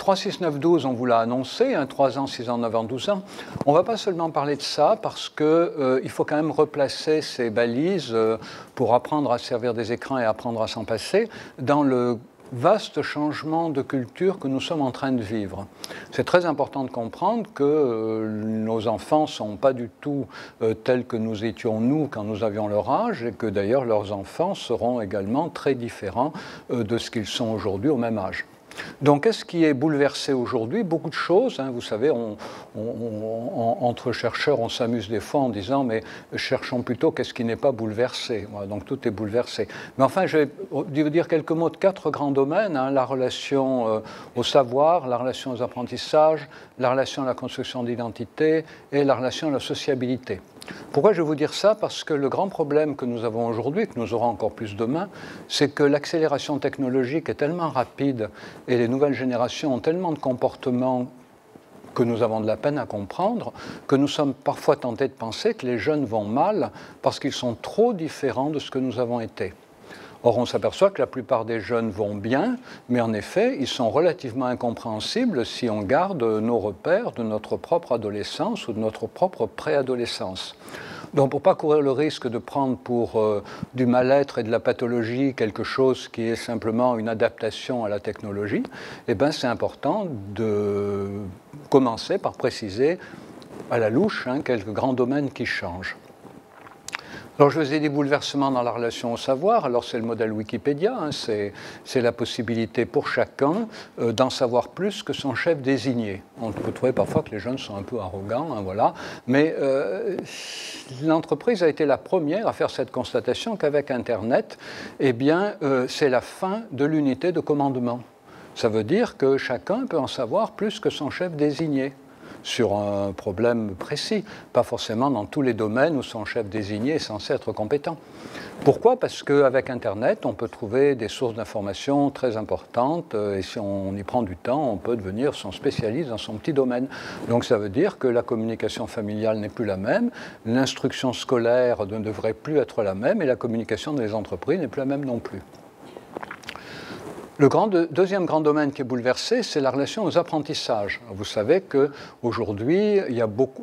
3, 6, 9, 12, on vous l'a annoncé, 3 ans, 6 ans, 9 ans, 12 ans. On ne va pas seulement parler de ça parce qu'il faut quand même replacer ces balises pour apprendre à servir des écrans et apprendre à s'en passer dans le vaste changement de culture que nous sommes en train de vivre. C'est très important de comprendre que nos enfants ne sont pas du tout tels que nous étions nous quand nous avions leur âge et que d'ailleurs leurs enfants seront également très différents de ce qu'ils sont aujourd'hui au même âge. Donc, qu'est-ce qui est bouleversé aujourd'hui? Beaucoup de choses. Vous savez, entre chercheurs, on s'amuse des fois en disant, mais cherchons plutôt qu'est-ce qui n'est pas bouleversé. Voilà, donc, tout est bouleversé. Mais enfin, je vais vous dire quelques mots de 4 grands domaines. La relation au savoir, la relation aux apprentissages, la relation à la construction d'identité et la relation à la sociabilité. Pourquoi je vais vous dire ça? Parce que le grand problème que nous avons aujourd'hui, que nous aurons encore plus demain, c'est que l'accélération technologique est tellement rapide et les nouvelles générations ont tellement de comportements que nous avons de la peine à comprendre, que nous sommes parfois tentés de penser que les jeunes vont mal parce qu'ils sont trop différents de ce que nous avons été. Or, on s'aperçoit que la plupart des jeunes vont bien, mais en effet, ils sont relativement incompréhensibles si on garde nos repères de notre propre adolescence ou de notre propre préadolescence. Donc, pour ne pas courir le risque de prendre pour du mal-être et de la pathologie quelque chose qui est simplement une adaptation à la technologie, eh bien, c'est important de commencer par préciser à la louche quelques grands domaines qui changent. Alors, je vous ai dit bouleversement dans la relation au savoir. Alors, c'est le modèle Wikipédia. C'est la possibilité pour chacun d'en savoir plus que son chef désigné. On peut trouver parfois que les jeunes sont un peu arrogants, voilà. Mais l'entreprise a été la première à faire cette constatation qu'avec Internet, eh bien, c'est la fin de l'unité de commandement. Ça veut dire que chacun peut en savoir plus que son chef désigné sur un problème précis, pas forcément dans tous les domaines où son chef désigné est censé être compétent. Pourquoi? Parce qu'avec Internet, on peut trouver des sources d'informations très importantes et si on y prend du temps, on peut devenir son spécialiste dans son petit domaine. Donc ça veut dire que la communication familiale n'est plus la même, l'instruction scolaire ne devrait plus être la même et la communication dans les entreprises n'est plus la même non plus. Le deuxième grand domaine qui est bouleversé, c'est la relation aux apprentissages. Vous savez qu'aujourd'hui,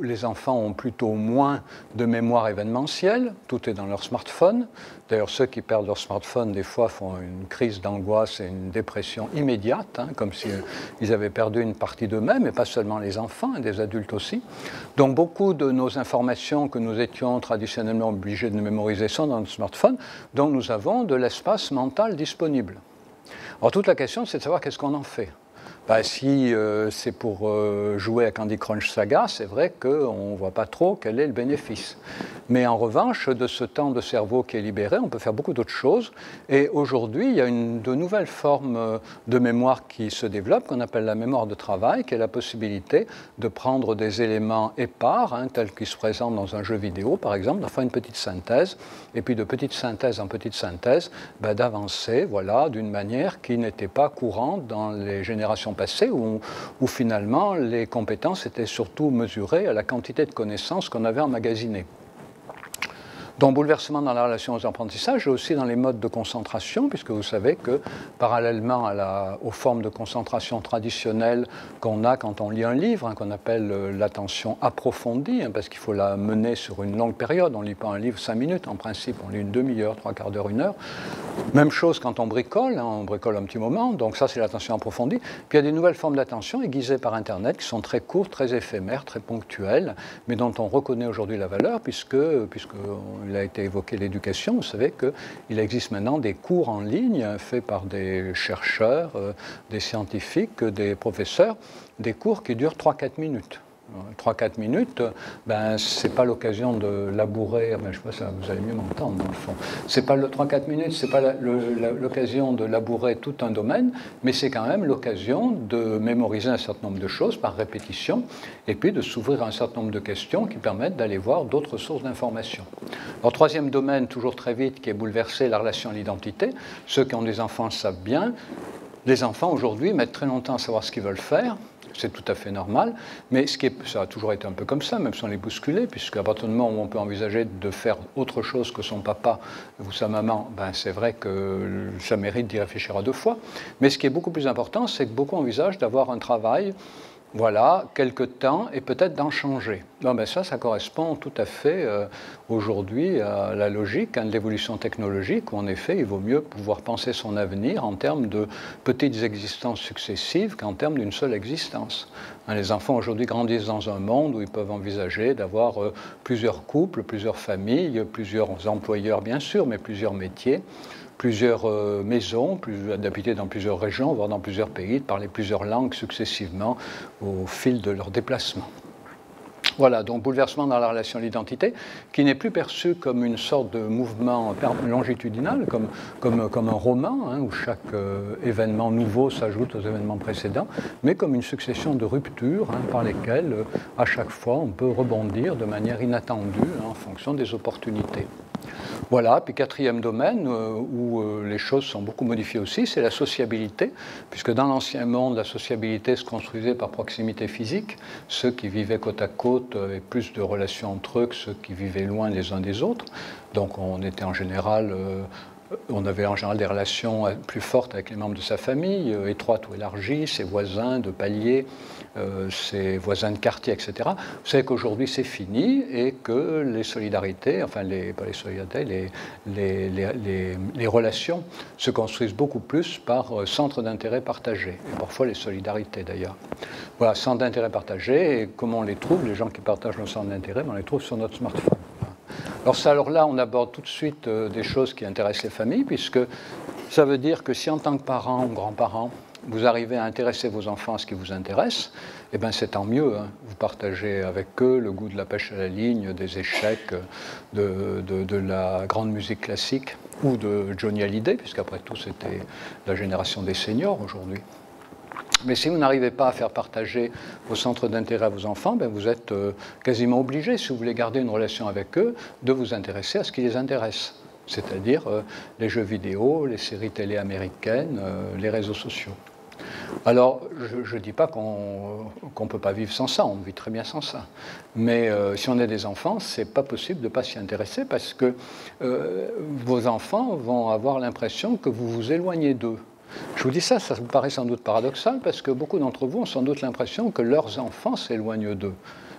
les enfants ont plutôt moins de mémoire événementielle, tout est dans leur smartphone. D'ailleurs, ceux qui perdent leur smartphone, des fois, font une crise d'angoisse et une dépression immédiate, comme s'ils avaient perdu une partie d'eux-mêmes, et pas seulement les enfants, des adultes aussi. Donc, beaucoup de nos informations que nous étions traditionnellement obligés de mémoriser sont dans notre smartphone, dont nous avons de l'espace mental disponible. Alors, toute la question, c'est de savoir qu'est-ce qu'on en fait. Si c'est pour jouer à Candy Crush Saga, c'est vrai qu'on ne voit pas trop quel est le bénéfice. Mais en revanche, de ce temps de cerveau qui est libéré, on peut faire beaucoup d'autres choses. Et aujourd'hui, il y a de nouvelles formes de mémoire qui se développent, qu'on appelle la mémoire de travail, qui est la possibilité de prendre des éléments épars, tels qu'ils se présentent dans un jeu vidéo, par exemple, d'en faire une petite synthèse, et puis de petite synthèse en petite synthèse, d'avancer d'une manière qui n'était pas courante dans les générations passées, où finalement les compétences étaient surtout mesurées à la quantité de connaissances qu'on avait emmagasinées. Donc, bouleversement dans la relation aux apprentissages et aussi dans les modes de concentration, puisque vous savez que parallèlement aux formes de concentration traditionnelles qu'on a quand on lit un livre, qu'on appelle l'attention approfondie, parce qu'il faut la mener sur une longue période. On ne lit pas un livre 5 minutes, en principe, on lit une demi-heure, 3/4 d'heure, 1 heure. Même chose quand on bricole un petit moment, donc ça c'est l'attention approfondie. Puis il y a des nouvelles formes d'attention aiguisées par Internet qui sont très courtes, très éphémères, très ponctuelles, mais dont on reconnaît aujourd'hui la valeur puisqu'il a été évoqué l'éducation. Vous savez qu'il existe maintenant des cours en ligne faits par des chercheurs, des scientifiques, des professeurs, des cours qui durent 3-4 minutes. 3-4 minutes, ce n'est pas l'occasion de labourer, je sais pas, ça, vous allez mieux m'entendre dans le fond. 3-4 minutes, ce n'est pas l'occasion de labourer tout un domaine, mais c'est quand même l'occasion de mémoriser un certain nombre de choses par répétition, et puis de s'ouvrir à un certain nombre de questions qui permettent d'aller voir d'autres sources d'informations. Alors, troisième domaine, toujours très vite, qui est bouleversé, la relation à l'identité. Ceux qui ont des enfants le savent bien. Les enfants aujourd'hui mettent très longtemps à savoir ce qu'ils veulent faire. C'est tout à fait normal, mais ça a toujours été un peu comme ça, même si on les bousculait, puisqu'à partir du moment où on peut envisager de faire autre chose que son papa ou sa maman, ben c'est vrai que ça mérite d'y réfléchir à deux fois. Mais ce qui est beaucoup plus important, c'est que beaucoup envisagent d'avoir un travail, voilà, quelque temps, et peut-être d'en changer. Non, ben ça correspond tout à fait aujourd'hui à la logique de l'évolution technologique, où en effet, il vaut mieux pouvoir penser son avenir en termes de petites existences successives qu'en termes d'une seule existence. Les enfants aujourd'hui grandissent dans un monde où ils peuvent envisager d'avoir plusieurs couples, plusieurs familles, plusieurs employeurs bien sûr, mais plusieurs métiers, plusieurs maisons, d'habiter dans plusieurs régions, voire dans plusieurs pays, de parler plusieurs langues successivement au fil de leur déplacement. Voilà, donc bouleversement dans la relation à l'identité, qui n'est plus perçu comme une sorte de mouvement longitudinal, comme un roman, où chaque événement nouveau s'ajoute aux événements précédents, mais comme une succession de ruptures par lesquelles, à chaque fois, on peut rebondir de manière inattendue en fonction des opportunités. Voilà, puis quatrième domaine où les choses sont beaucoup modifiées aussi, c'est la sociabilité, puisque dans l'ancien monde, la sociabilité se construisait par proximité physique. Ceux qui vivaient côte à côte avaient plus de relations entre eux que ceux qui vivaient loin les uns des autres. Donc on était en général... on avait en général des relations plus fortes avec les membres de sa famille, étroites ou élargies, ses voisins de palier, ses voisins de quartier, etc. Vous savez qu'aujourd'hui c'est fini et que les solidarités, enfin pas les solidarités, les relations se construisent beaucoup plus par centre d'intérêt partagé, et parfois les solidarités d'ailleurs. Voilà, centre d'intérêt partagé, et comment on les trouve, les gens qui partagent nos centres d'intérêt, on les trouve sur notre smartphone. Alors là, on aborde tout de suite des choses qui intéressent les familles, puisque ça veut dire que si en tant que parent ou grand-parent, vous arrivez à intéresser vos enfants à ce qui vous intéresse, eh bien c'est tant mieux. Vous partagez avec eux le goût de la pêche à la ligne, des échecs, de la grande musique classique, ou de Johnny Hallyday, puisqu'après tout c'était la génération des seniors aujourd'hui. Mais si vous n'arrivez pas à faire partager vos centres d'intérêt à vos enfants, ben vous êtes quasiment obligé, si vous voulez garder une relation avec eux, de vous intéresser à ce qui les intéresse, c'est-à-dire les jeux vidéo, les séries télé américaines, les réseaux sociaux. Alors, je ne dis pas qu'on ne peut pas vivre sans ça, on vit très bien sans ça. Mais si on a des enfants, ce n'est pas possible de ne pas s'y intéresser parce que vos enfants vont avoir l'impression que vous vous éloignez d'eux. Je vous dis ça, ça vous paraît sans doute paradoxal, parce que beaucoup d'entre vous ont sans doute l'impression que leurs enfants s'éloignent d'eux.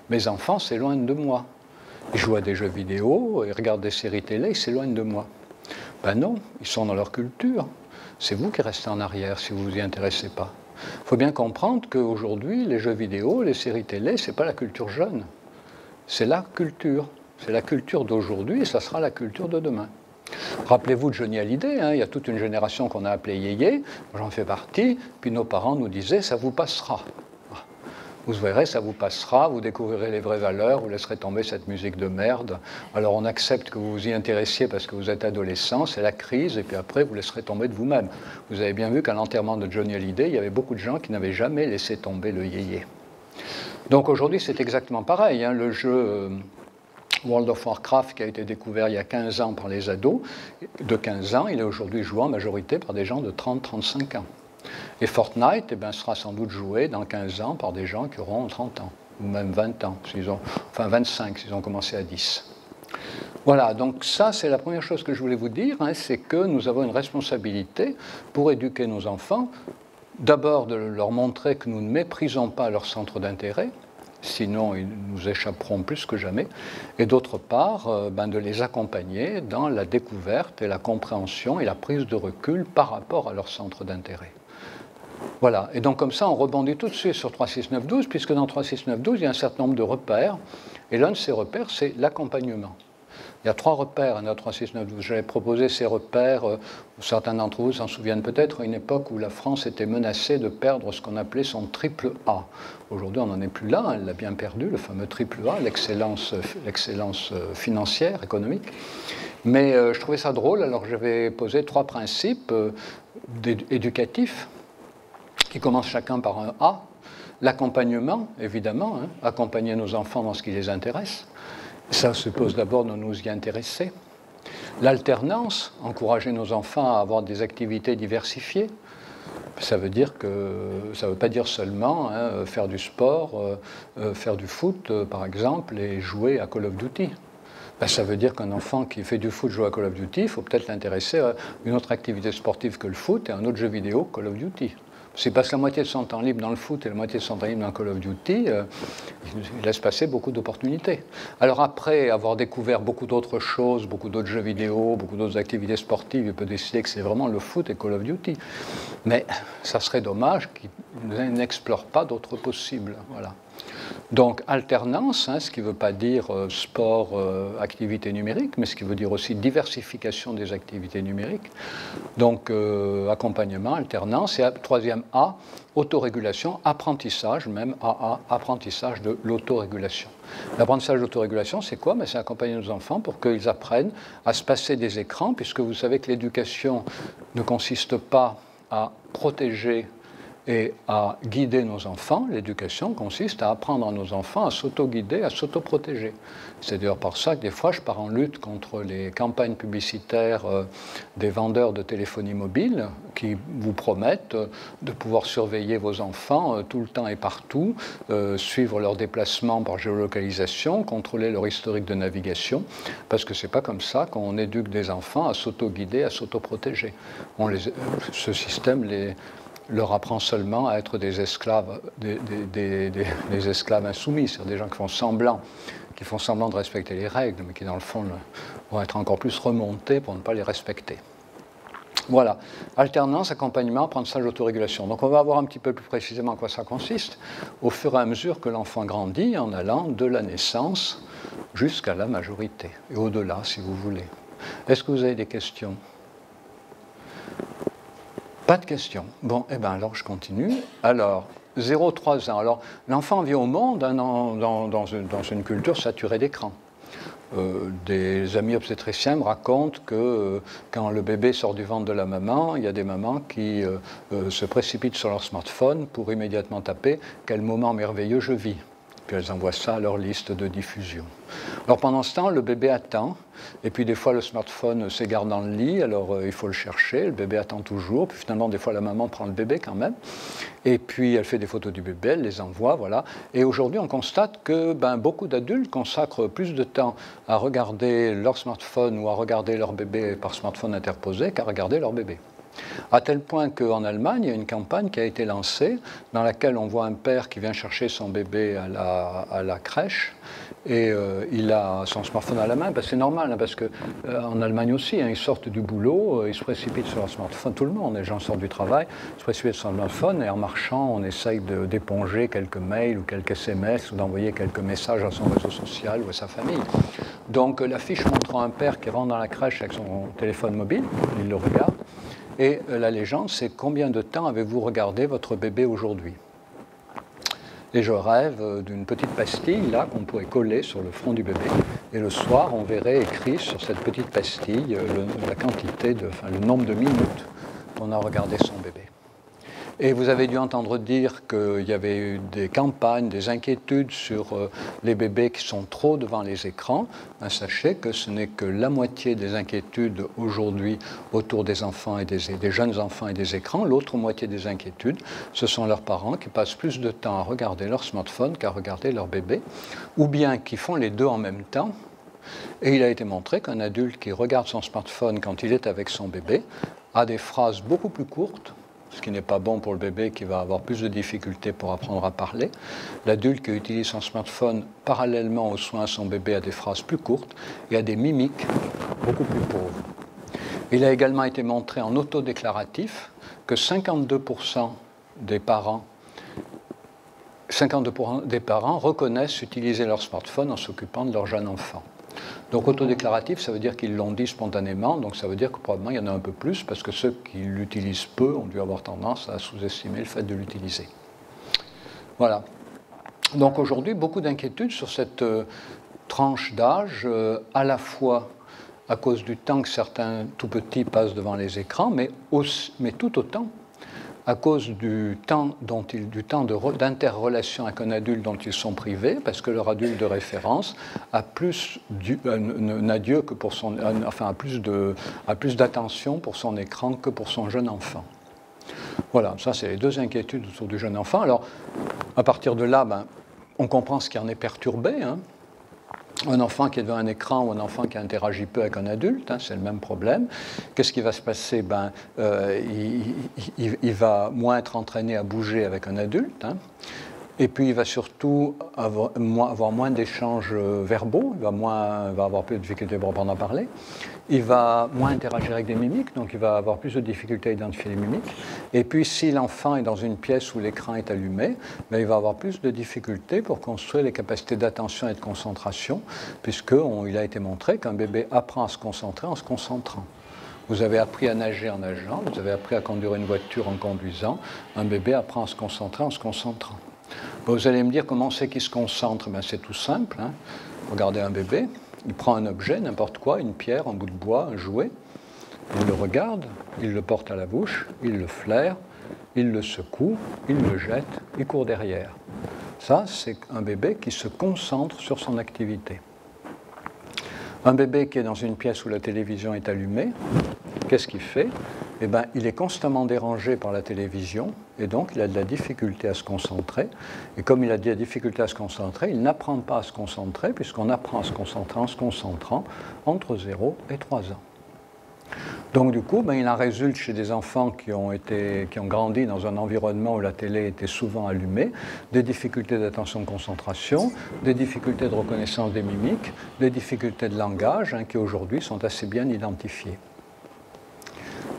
Mes enfants s'éloignent de moi. Ils jouent à des jeux vidéo, ils regardent des séries télé, ils s'éloignent de moi. Ben non, ils sont dans leur culture. C'est vous qui restez en arrière si vous ne vous y intéressez pas. Il faut bien comprendre qu'aujourd'hui, les jeux vidéo, les séries télé, ce n'est pas la culture jeune. C'est la culture. C'est la culture d'aujourd'hui et ça sera la culture de demain. Rappelez-vous de Johnny Hallyday, il y a toute une génération qu'on a appelée yéyé, j'en fais partie, puis nos parents nous disaient « ça vous passera ». Vous verrez, ça vous passera, vous découvrirez les vraies valeurs, vous laisserez tomber cette musique de merde. Alors on accepte que vous vous y intéressiez parce que vous êtes adolescent, c'est la crise, et puis après vous laisserez tomber de vous-même. Vous avez bien vu qu'à l'enterrement de Johnny Hallyday, il y avait beaucoup de gens qui n'avaient jamais laissé tomber le yéyé. Donc aujourd'hui c'est exactement pareil, le jeu... World of Warcraft, qui a été découvert il y a 15 ans par les ados, de 15 ans, il est aujourd'hui joué en majorité par des gens de 30-35 ans. Et Fortnite sera sans doute joué dans 15 ans par des gens qui auront 30 ans, ou même 20 ans, enfin 25 s'ils ont commencé à 10. Voilà, donc ça c'est la première chose que je voulais vous dire, c'est que nous avons une responsabilité pour éduquer nos enfants, d'abord de leur montrer que nous ne méprisons pas leur centre d'intérêt, sinon ils nous échapperont plus que jamais, et d'autre part, de les accompagner dans la découverte et la compréhension et la prise de recul par rapport à leur centre d'intérêt. Voilà, et donc comme ça on rebondit tout de suite sur 36912, puisque dans 36912 il y a un certain nombre de repères, et l'un de ces repères c'est l'accompagnement. Il y a 3 repères dans 36912. J'avais proposé ces repères, certains d'entre vous s'en souviennent peut-être, à une époque où la France était menacée de perdre ce qu'on appelait son triple A. Aujourd'hui, on n'en est plus là, elle l'a bien perdu, le fameux triple A, l'excellence financière, économique. Mais je trouvais ça drôle, alors j'avais posé 3 principes éducatifs, qui commencent chacun par un A. L'accompagnement, évidemment, accompagner nos enfants dans ce qui les intéresse. Ça suppose d'abord de nous y intéresser. L'alternance, encourager nos enfants à avoir des activités diversifiées. Ça veut dire que ça ne veut pas dire seulement faire du sport, faire du foot par exemple et jouer à Call of Duty. Ben, ça veut dire qu'un enfant qui fait du foot, joue à Call of Duty, il faut peut-être l'intéresser à une autre activité sportive que le foot et à un autre jeu vidéo que Call of Duty. S'il passe la moitié de son temps libre dans le foot et la moitié de son temps libre dans Call of Duty, il laisse passer beaucoup d'opportunités. Alors après avoir découvert beaucoup d'autres choses, beaucoup d'autres jeux vidéo, beaucoup d'autres activités sportives, il peut décider que c'est vraiment le foot et Call of Duty. Mais ça serait dommage qu'il n'explore pas d'autres possibles. Voilà. Donc alternance, ce qui ne veut pas dire sport, activité numérique, mais ce qui veut dire aussi diversification des activités numériques. Donc accompagnement, alternance, et troisième A, autorégulation, apprentissage, même AA, apprentissage de l'autorégulation. L'apprentissage de l'autorégulation, c'est quoi? C'est accompagner nos enfants pour qu'ils apprennent à se passer des écrans, puisque vous savez que l'éducation ne consiste pas à protéger et à guider nos enfants. L'éducation consiste à apprendre à nos enfants à s'auto-guider, à s'auto-protéger. C'est d'ailleurs par ça que des fois je pars en lutte contre les campagnes publicitaires des vendeurs de téléphonie mobile qui vous promettent de pouvoir surveiller vos enfants tout le temps et partout, suivre leurs déplacements par géolocalisation, contrôler leur historique de navigation, parce que c'est pas comme ça qu'on éduque des enfants à s'auto-guider, à s'auto-protéger. Ce système leur apprend seulement à être des esclaves, des esclaves insoumis, c'est-à-dire des gens qui font semblant de respecter les règles, mais qui dans le fond vont être encore plus remontés pour ne pas les respecter. Voilà, alternance, accompagnement, apprentissage, autorégulation. Donc on va voir un petit peu plus précisément en quoi ça consiste au fur et à mesure que l'enfant grandit en allant de la naissance jusqu'à la majorité, et au-delà si vous voulez. Est-ce que vous avez des questions ? Pas de questions. Bon, alors je continue. Alors, 0-3 ans. Alors, l'enfant vit au monde dans une culture saturée d'écran. Des amis obstétriciens me racontent que quand le bébé sort du ventre de la maman, il y a des mamans qui se précipitent sur leur smartphone pour immédiatement taper « Quel moment merveilleux je vis !» Puis elles envoient ça à leur liste de diffusion. Alors pendant ce temps, le bébé attend, et puis des fois le smartphone s'égare dans le lit, alors il faut le chercher, le bébé attend toujours, puis finalement des fois la maman prend le bébé quand même, et puis elle fait des photos du bébé, elle les envoie, voilà. Et aujourd'hui on constate que beaucoup d'adultes consacrent plus de temps à regarder leur smartphone ou à regarder leur bébé par smartphone interposé qu'à regarder leur bébé. À tel point qu'en Allemagne, il y a une campagne qui a été lancée dans laquelle on voit un père qui vient chercher son bébé à la crèche et il a son smartphone à la main. C'est normal, parce qu'en Allemagne aussi, ils sortent du boulot, ils se précipitent sur leur smartphone, tout le monde, les gens sortent du travail, se précipitent sur leur smartphone et en marchant, on essaye d'éponger quelques mails ou quelques SMS ou d'envoyer quelques messages à son réseau social ou à sa famille. Donc l'affiche montrant un père qui rentre dans la crèche avec son téléphone mobile, il le regarde. Et la légende, c'est combien de temps avez-vous regardé votre bébé aujourd'hui? Et je rêve d'une petite pastille là qu'on pourrait coller sur le front du bébé. Et le soir, on verrait écrit sur cette petite pastille la quantité, le nombre de minutes qu'on a regardé son bébé. Et vous avez dû entendre dire qu'il y avait eu des campagnes, des inquiétudes sur les bébés qui sont trop devant les écrans. Sachez que ce n'est que la moitié des inquiétudes aujourd'hui autour des enfants et des jeunes enfants et des écrans. L'autre moitié des inquiétudes, ce sont leurs parents qui passent plus de temps à regarder leur smartphone qu'à regarder leur bébé, ou bien qui font les deux en même temps. Et il a été montré qu'un adulte qui regarde son smartphone quand il est avec son bébé a des phrases beaucoup plus courtes, ce qui n'est pas bon pour le bébé qui va avoir plus de difficultés pour apprendre à parler. L'adulte qui utilise son smartphone parallèlement aux soins à son bébé a des phrases plus courtes et a des mimiques beaucoup plus pauvres. Il a également été montré en autodéclaratif que 52% des parents reconnaissent utiliser leur smartphone en s'occupant de leur jeune enfant. Donc autodéclaratif, ça veut dire qu'ils l'ont dit spontanément, donc ça veut dire que probablement il y en a un peu plus, parce que ceux qui l'utilisent peu ont dû avoir tendance à sous-estimer le fait de l'utiliser. Voilà. Donc aujourd'hui, beaucoup d'inquiétudes sur cette tranche d'âge, à la fois à cause du temps que certains tout petits passent devant les écrans, mais tout autant à cause du temps d'interrelation avec un adulte dont ils sont privés, parce que leur adulte de référence a plus d'attention pour son écran que pour son jeune enfant. Voilà, ça c'est les deux inquiétudes autour du jeune enfant. Alors, à partir de là, ben, on comprend ce qui en est perturbé. Hein. Un enfant qui est devant un écran ou un enfant qui interagit peu avec un adulte, hein, c'est le même problème. Qu'est-ce qui va se passer? Ben, il va moins être entraîné à bouger avec un adulte. Hein. Et puis, il va surtout avoir moins d'échanges verbaux, il va avoir plus de difficultés pour apprendre à parler. Il va moins interagir avec des mimiques, donc il va avoir plus de difficultés à identifier les mimiques. Et puis, si l'enfant est dans une pièce où l'écran est allumé, ben, il va avoir plus de difficultés pour construire les capacités d'attention et de concentration, puisqu'il a été montré qu'un bébé apprend à se concentrer en se concentrant. Vous avez appris à nager en nageant, vous avez appris à conduire une voiture en conduisant. Un bébé apprend à se concentrer en se concentrant. Vous allez me dire comment c'est qu'il se concentre. Ben, c'est tout simple. Hein. Regardez un bébé, il prend un objet, n'importe quoi, une pierre, un bout de bois, un jouet, il le regarde, il le porte à la bouche, il le flaire, il le secoue, il le jette, il court derrière. Ça, c'est un bébé qui se concentre sur son activité. Un bébé qui est dans une pièce où la télévision est allumée, qu'est-ce qu'il fait? Eh bien, il est constamment dérangé par la télévision et donc il a de la difficulté à se concentrer. Et comme il a de la difficulté à se concentrer, il n'apprend pas à se concentrer puisqu'on apprend à se concentrer en se concentrant entre 0 et 3 ans. Donc du coup, ben, il en résulte chez des enfants qui ont grandi dans un environnement où la télé était souvent allumée, des difficultés d'attention-concentration, des difficultés de reconnaissance des mimiques, des difficultés de langage qui aujourd'hui sont assez bien identifiées.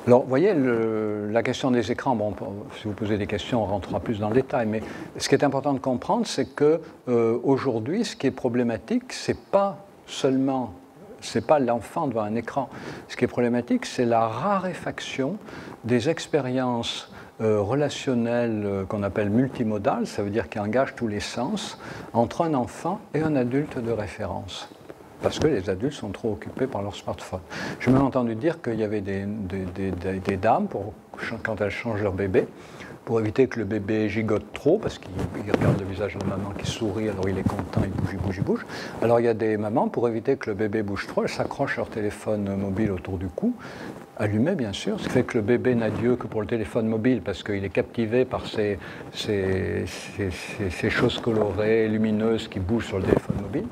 Alors, vous voyez, la question des écrans, bon, si vous posez des questions, on rentrera plus dans le détail, mais ce qui est important de comprendre, c'est qu'aujourd'hui, ce qui est problématique, c'est pas l'enfant devant un écran. Ce qui est problématique, c'est la raréfaction des expériences relationnelles qu'on appelle multimodales, ça veut dire qui engagent tous les sens, entre un enfant et un adulte de référence. Parce que les adultes sont trop occupés par leur smartphone. J'ai même entendu dire qu'il y avait des dames, quand elles changent leur bébé, pour éviter que le bébé gigote trop, parce qu'il regarde le visage de la maman qui sourit, alors il est content, il bouge. Alors il y a des mamans, pour éviter que le bébé bouge trop, elles s'accrochent leur téléphone mobile autour du cou, allumé bien sûr, ce qui fait que le bébé n'a Dieu que pour le téléphone mobile, parce qu'il est captivé par ces choses colorées, lumineuses qui bougent sur le téléphone mobile.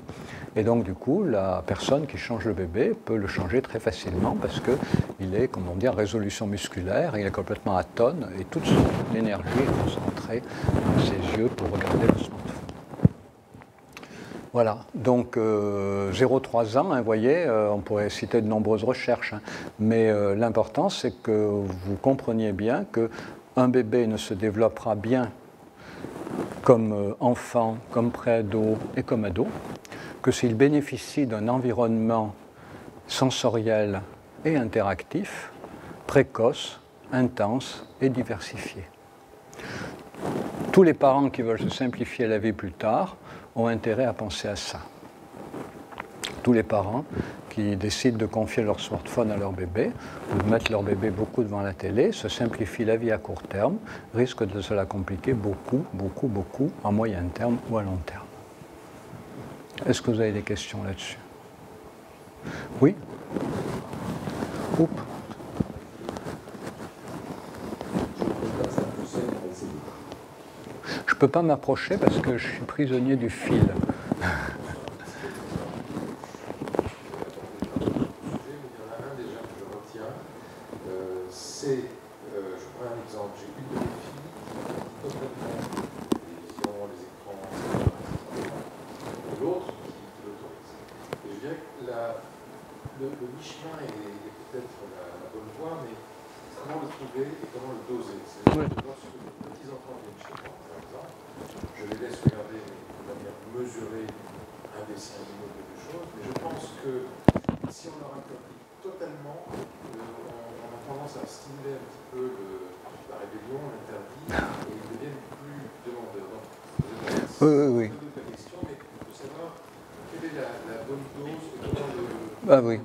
Et donc, du coup, la personne qui change le bébé peut le changer très facilement parce qu'il est, comme on dit, en résolution musculaire, il est complètement atone et toute son énergie est concentrée dans ses yeux pour regarder le smartphone. Voilà, donc 0-3 ans, vous voyez, on pourrait citer de nombreuses recherches, mais l'important c'est que vous compreniez bien qu'un bébé ne se développera bien comme enfant, comme pré-ado et comme ado, que s'il bénéficie d'un environnement sensoriel et interactif, précoce, intense et diversifié. Tous les parents qui veulent se simplifier la vie plus tard ont intérêt à penser à ça. Tous les parents qui décident de confier leur smartphone à leur bébé ou de mettre leur bébé beaucoup devant la télé, se simplifient la vie à court terme, risquent de se la compliquer beaucoup à moyen terme ou à long terme. Est-ce que vous avez des questions là-dessus? Oui? Oups. Je ne peux pas m'approcher parce que je suis prisonnier du fil. Je prends un exemple, j'ai une de mes filles totalement télévision, les écrans, et l'autre qui l'autorise. Et je dirais que le mi-chemin est peut-être la bonne voie, mais comment le trouver et comment le doser? C'est-à-dire que lorsque les petits enfants viennent chez moi, par exemple, je les laisse regarder de manière mesurée un dessin animé ou quelque chose, mais je pense que si on leur interdit totalement, on a tendance à stimuler un petit peu la rébellion, l'interdit, et ils deviennent plus demandeurs. Donc, Oui. La question, mais il faut savoir quelle est la bonne dose et comment le... Oui.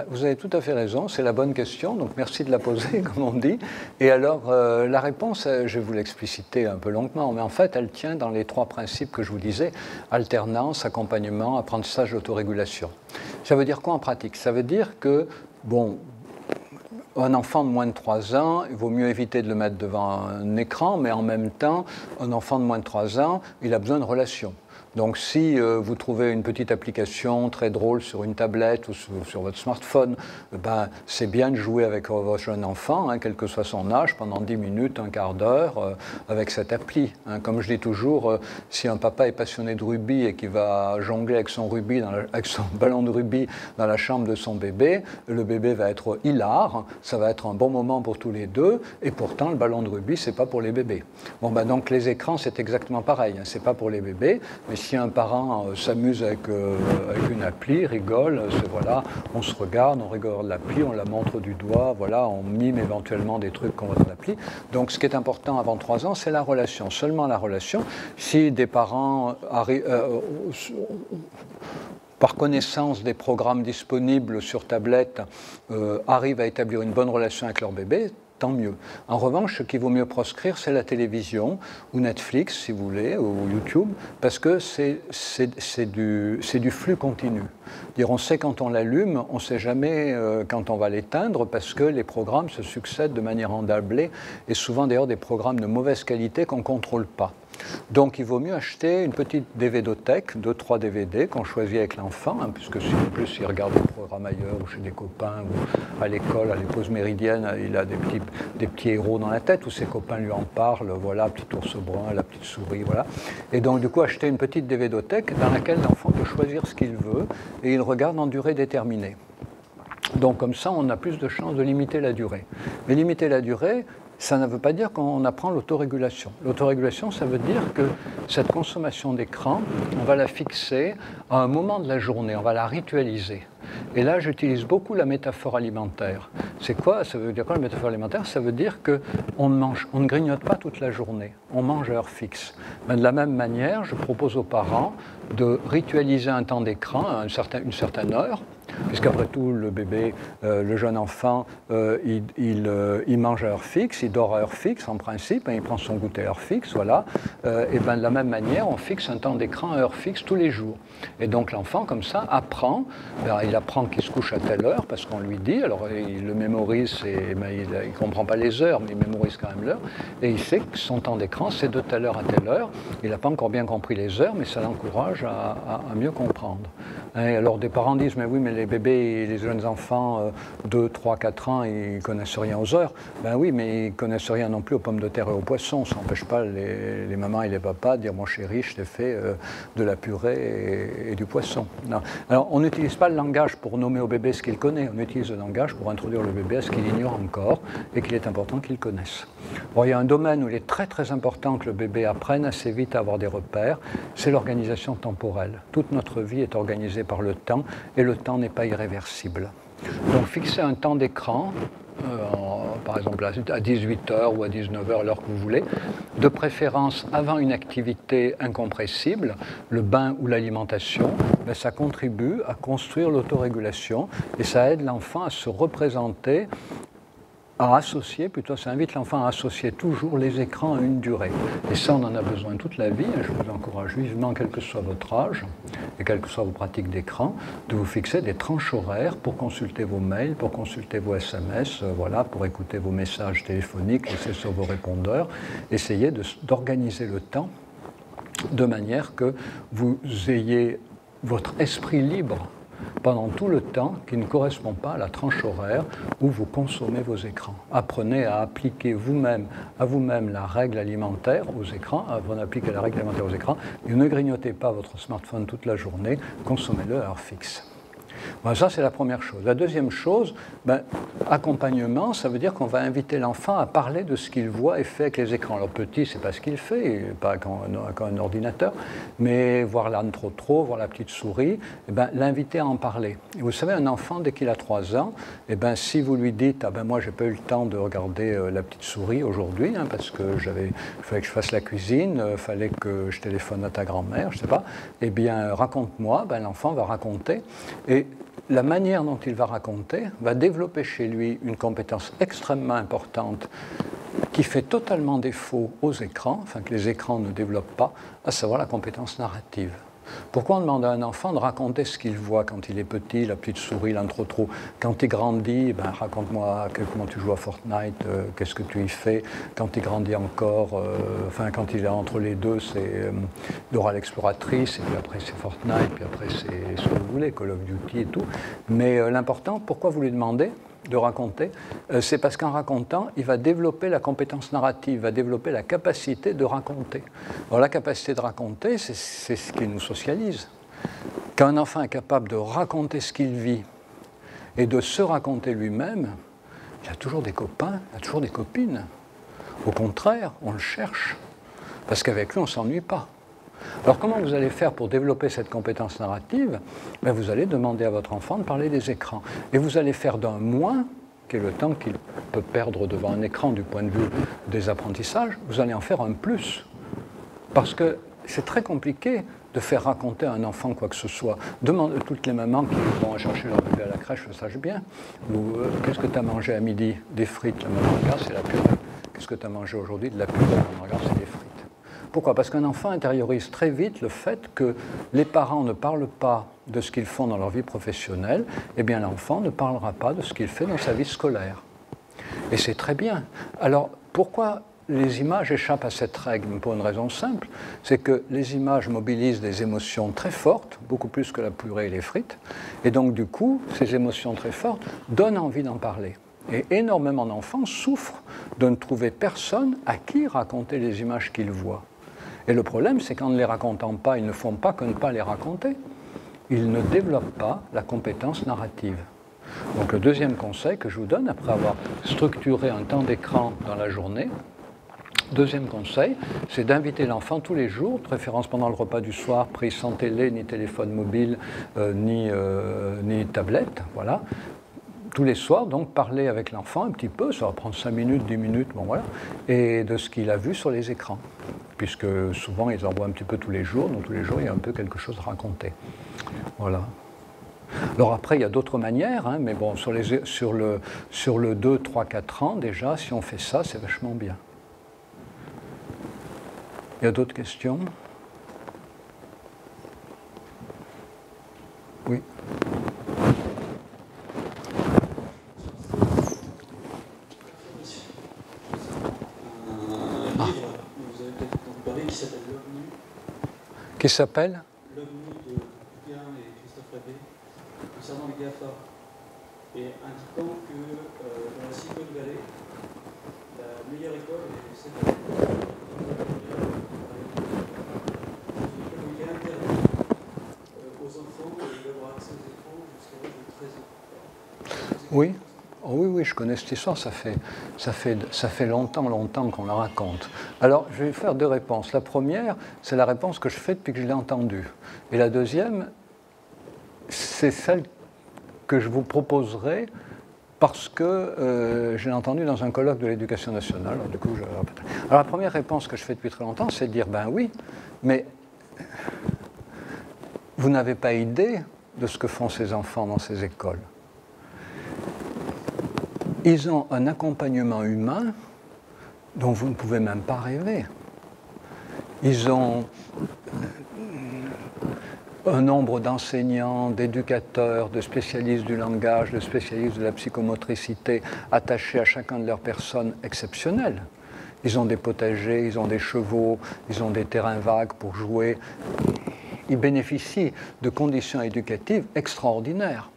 Vous avez tout à fait raison, c'est la bonne question, donc merci de la poser, comme on dit. Et alors, la réponse, je vais vous l'expliciter un peu longuement, mais en fait, elle tient dans les 3 principes que je vous disais, alternance, accompagnement, apprentissage, autorégulation. Ça veut dire quoi en pratique? Ça veut dire que, bon, un enfant de moins de 3 ans, il vaut mieux éviter de le mettre devant un écran, mais en même temps, un enfant de moins de 3 ans, il a besoin de relations. Donc si vous trouvez une petite application très drôle sur une tablette ou sur votre smartphone, ben, c'est bien de jouer avec votre jeune enfant, hein, quel que soit son âge, pendant 10 minutes, un quart d'heure, avec cette appli. Hein. Comme je dis toujours, si un papa est passionné de rugby et qui va jongler avec son ballon de rugby dans la chambre de son bébé, le bébé va être hilar, ça va être un bon moment pour tous les deux, et pourtant le ballon de rugby, c'est pas pour les bébés. Bon, ben, donc les écrans, c'est exactement pareil, hein, c'est pas pour les bébés, mais si un parent s'amuse avec une appli, rigole, voilà, on se regarde, on regarde l'appli, on la montre du doigt, voilà, on mime éventuellement des trucs qu'on voit dans l'appli. Donc ce qui est important avant 3 ans, c'est la relation, seulement la relation. Si des parents par connaissance des programmes disponibles sur tablette, arrivent à établir une bonne relation avec leur bébé, tant mieux. En revanche, ce qu'il vaut mieux proscrire, c'est la télévision, ou Netflix, si vous voulez, ou YouTube, parce que c'est du flux continu. Dire, on sait quand on l'allume, on ne sait jamais quand on va l'éteindre, parce que les programmes se succèdent de manière endablée, et souvent d'ailleurs des programmes de mauvaise qualité qu'on ne contrôle pas. Donc il vaut mieux acheter une petite DVD-othèque, 2-3 DVD qu'on choisit avec l'enfant, hein, puisque si en plus il regarde des programmes ailleurs ou chez des copains ou à l'école, à les pauses méridiennes, il a des petits héros dans la tête où ses copains lui en parlent, voilà, petit ours brun, la petite souris, voilà. Et donc du coup acheter une petite DVD-othèque dans laquelle l'enfant peut choisir ce qu'il veut et il regarde en durée déterminée. Donc comme ça on a plus de chances de limiter la durée. Mais limiter la durée, ça ne veut pas dire qu'on apprend l'autorégulation. L'autorégulation, ça veut dire que cette consommation d'écran, on va la fixer à un moment de la journée, on va la ritualiser. Et là, j'utilise beaucoup la métaphore alimentaire. C'est quoi? Ça veut dire quoi la métaphore alimentaire? Ça veut dire qu'on ne grignote pas toute la journée, on mange à heure fixe. Mais de la même manière, je propose aux parents de ritualiser un temps d'écran à une certaine heure, puisqu'après tout, le bébé, le jeune enfant, il mange à heure fixe, il dort à heure fixe en principe, hein, il prend son goûter à heure fixe, voilà. Et bien de la même manière, on fixe un temps d'écran à heure fixe tous les jours. Et donc l'enfant, comme ça, apprend, il apprend qu'il se couche à telle heure, parce qu'on lui dit, alors il le mémorise, il ne comprend pas les heures, mais il mémorise quand même l'heure, et il sait que son temps d'écran, c'est de telle heure à telle heure. Il n'a pas encore bien compris les heures, mais ça l'encourage à mieux comprendre. Et alors des parents disent, mais oui, mais les bébés et les jeunes enfants, 2, 3, 4 ans, ils ne connaissent rien aux heures. Ben oui, mais ils ne connaissent rien non plus aux pommes de terre et aux poissons. Ça n'empêche pas les mamans et les papas de dire, mon chéri, je t'ai fait de la purée et du poisson. Non. Alors on n'utilise pas le langage pour nommer au bébé ce qu'il connaît, on utilise le langage pour introduire le bébé à ce qu'il ignore encore et qu'il est important qu'il connaisse. Bon, il y a un domaine où il est très très important que le bébé apprenne assez vite à avoir des repères, c'est l'organisation temporelle. Toute notre vie est organisée par le temps et le temps n'est pas irréversible. Donc fixer un temps d'écran, par exemple à 18h ou à 19h, l'heure que vous voulez, de préférence avant une activité incompressible, le bain ou l'alimentation, ben ça contribue à construire l'autorégulation et ça aide l'enfant à se représenter, à associer, plutôt ça invite l'enfant à associer toujours les écrans à une durée. Et ça, on en a besoin toute la vie. Je vous encourage vivement, quel que soit votre âge et quelles que soient vos pratiques d'écran, de vous fixer des tranches horaires pour consulter vos mails, pour consulter vos SMS, voilà, pour écouter vos messages téléphoniques laissés sur vos répondeurs. Essayez d'organiser le temps de manière que vous ayez votre esprit libre pendant tout le temps qui ne correspond pas à la tranche horaire où vous consommez vos écrans. Apprenez à appliquer à vous-même la règle alimentaire aux écrans, avant d'appliquer la règle alimentaire aux écrans, et ne grignotez pas votre smartphone toute la journée, consommez-le à heure fixe. Bon, ça, c'est la première chose. La deuxième chose, accompagnement, ça veut dire qu'on va inviter l'enfant à parler de ce qu'il voit et fait avec les écrans. Alors petit, c'est pas ce qu'il fait, pas quand un ordinateur, mais voir l'âne trop, voir la petite souris, l'inviter à en parler. Et vous savez, un enfant, dès qu'il a 3 ans, si vous lui dites, moi, j'ai pas eu le temps de regarder la petite souris aujourd'hui, hein, parce que il fallait que je fasse la cuisine, il fallait que je téléphone à ta grand-mère, je sais pas, raconte-moi, l'enfant va raconter. Et la manière dont il va raconter va développer chez lui une compétence extrêmement importante qui fait totalement défaut aux écrans, enfin que les écrans ne développent pas, à savoir la compétence narrative. Pourquoi on demande à un enfant de raconter ce qu'il voit quand il est petit, la petite souris, l'intro-trou? Quand il grandit, ben, raconte-moi comment tu joues à Fortnite, qu'est-ce que tu y fais? Quand il grandit encore, enfin quand il est entre les deux, c'est Dora l'exploratrice, et puis après c'est Fortnite, puis après c'est ce que vous voulez, Call of Duty et tout. Mais l'important, pourquoi vous lui demandez de raconter, c'est parce qu'en racontant, il va développer la compétence narrative, il va développer la capacité de raconter. Alors la capacité de raconter, c'est ce qui nous socialise. Quand un enfant est capable de raconter ce qu'il vit et de se raconter lui-même, il a toujours des copains, il a toujours des copines. Au contraire, on le cherche, parce qu'avec lui, on ne s'ennuie pas. Alors comment vous allez faire pour développer cette compétence narrative? Ben, vous allez demander à votre enfant de parler des écrans. Et vous allez faire d'un moins, qui est le temps qu'il peut perdre devant un écran du point de vue des apprentissages, vous allez en faire un plus. Parce que c'est très compliqué de faire raconter à un enfant quoi que ce soit. Demande toutes les mamans qui vont chercher leur bébé à la crèche le sachent bien. Qu'est-ce que tu as mangé à midi? Des frites. La maman regarde, c'est la purée. Qu'est-ce que tu as mangé aujourd'hui? De la purée. La maman regarde, c'est des frites. Pourquoi? Parce qu'un enfant intériorise très vite le fait que les parents ne parlent pas de ce qu'ils font dans leur vie professionnelle, eh bien l'enfant ne parlera pas de ce qu'il fait dans sa vie scolaire. Et c'est très bien. Alors, pourquoi les images échappent à cette règle? Pour une raison simple, c'est que les images mobilisent des émotions très fortes, beaucoup plus que la purée et les frites, et donc du coup, ces émotions très fortes donnent envie d'en parler. Et énormément d'enfants souffrent de ne trouver personne à qui raconter les images qu'ils voient. Et le problème, c'est qu'en ne les racontant pas, ils ne font pas que ne pas les raconter. Ils ne développent pas la compétence narrative. Donc le deuxième conseil que je vous donne, après avoir structuré un temps d'écran dans la journée, deuxième conseil, c'est d'inviter l'enfant tous les jours, de préférence pendant le repas du soir, pris sans télé, ni téléphone mobile, ni tablette, voilà. Tous les soirs, donc, parler avec l'enfant un petit peu, ça va prendre 5 minutes, 10 minutes, bon voilà, et de ce qu'il a vu sur les écrans, puisque souvent ils en voient un petit peu tous les jours, donc tous les jours il y a un peu quelque chose à raconter. Voilà. Alors après, il y a d'autres manières, hein, mais bon, sur le 2, 3, 4 ans, déjà, si on fait ça, c'est vachement bien. Il y a d'autres questions? Oui. Qui s'appelle L'OVNI de Gouguin et Christophe Abbé concernant les GAFA et indiquant que dans la Silicon Valley, la meilleure école est celle de communiquer interdit aux enfants d'avoir accès aux écrans jusqu'à l'âge de 13 ans. Oui. Oh oui, oui, je connais cette histoire, ça fait longtemps qu'on la raconte. Alors, je vais faire deux réponses. La première, c'est la réponse que je fais depuis que je l'ai entendue. Et la deuxième, c'est celle que je vous proposerai parce que je l'ai entendue dans un colloque de l'éducation nationale. Alors, du coup, alors, la première réponse que je fais depuis très longtemps, c'est de dire, ben oui, mais vous n'avez pas idée de ce que font ces enfants dans ces écoles. Ils ont un accompagnement humain dont vous ne pouvez même pas rêver. Ils ont un nombre d'enseignants, d'éducateurs, de spécialistes du langage, de spécialistes de la psychomotricité attachés à chacun de leurs personnes exceptionnels. Ils ont des potagers, ils ont des chevaux, ils ont des terrains vagues pour jouer. Ils bénéficient de conditions éducatives extraordinaires.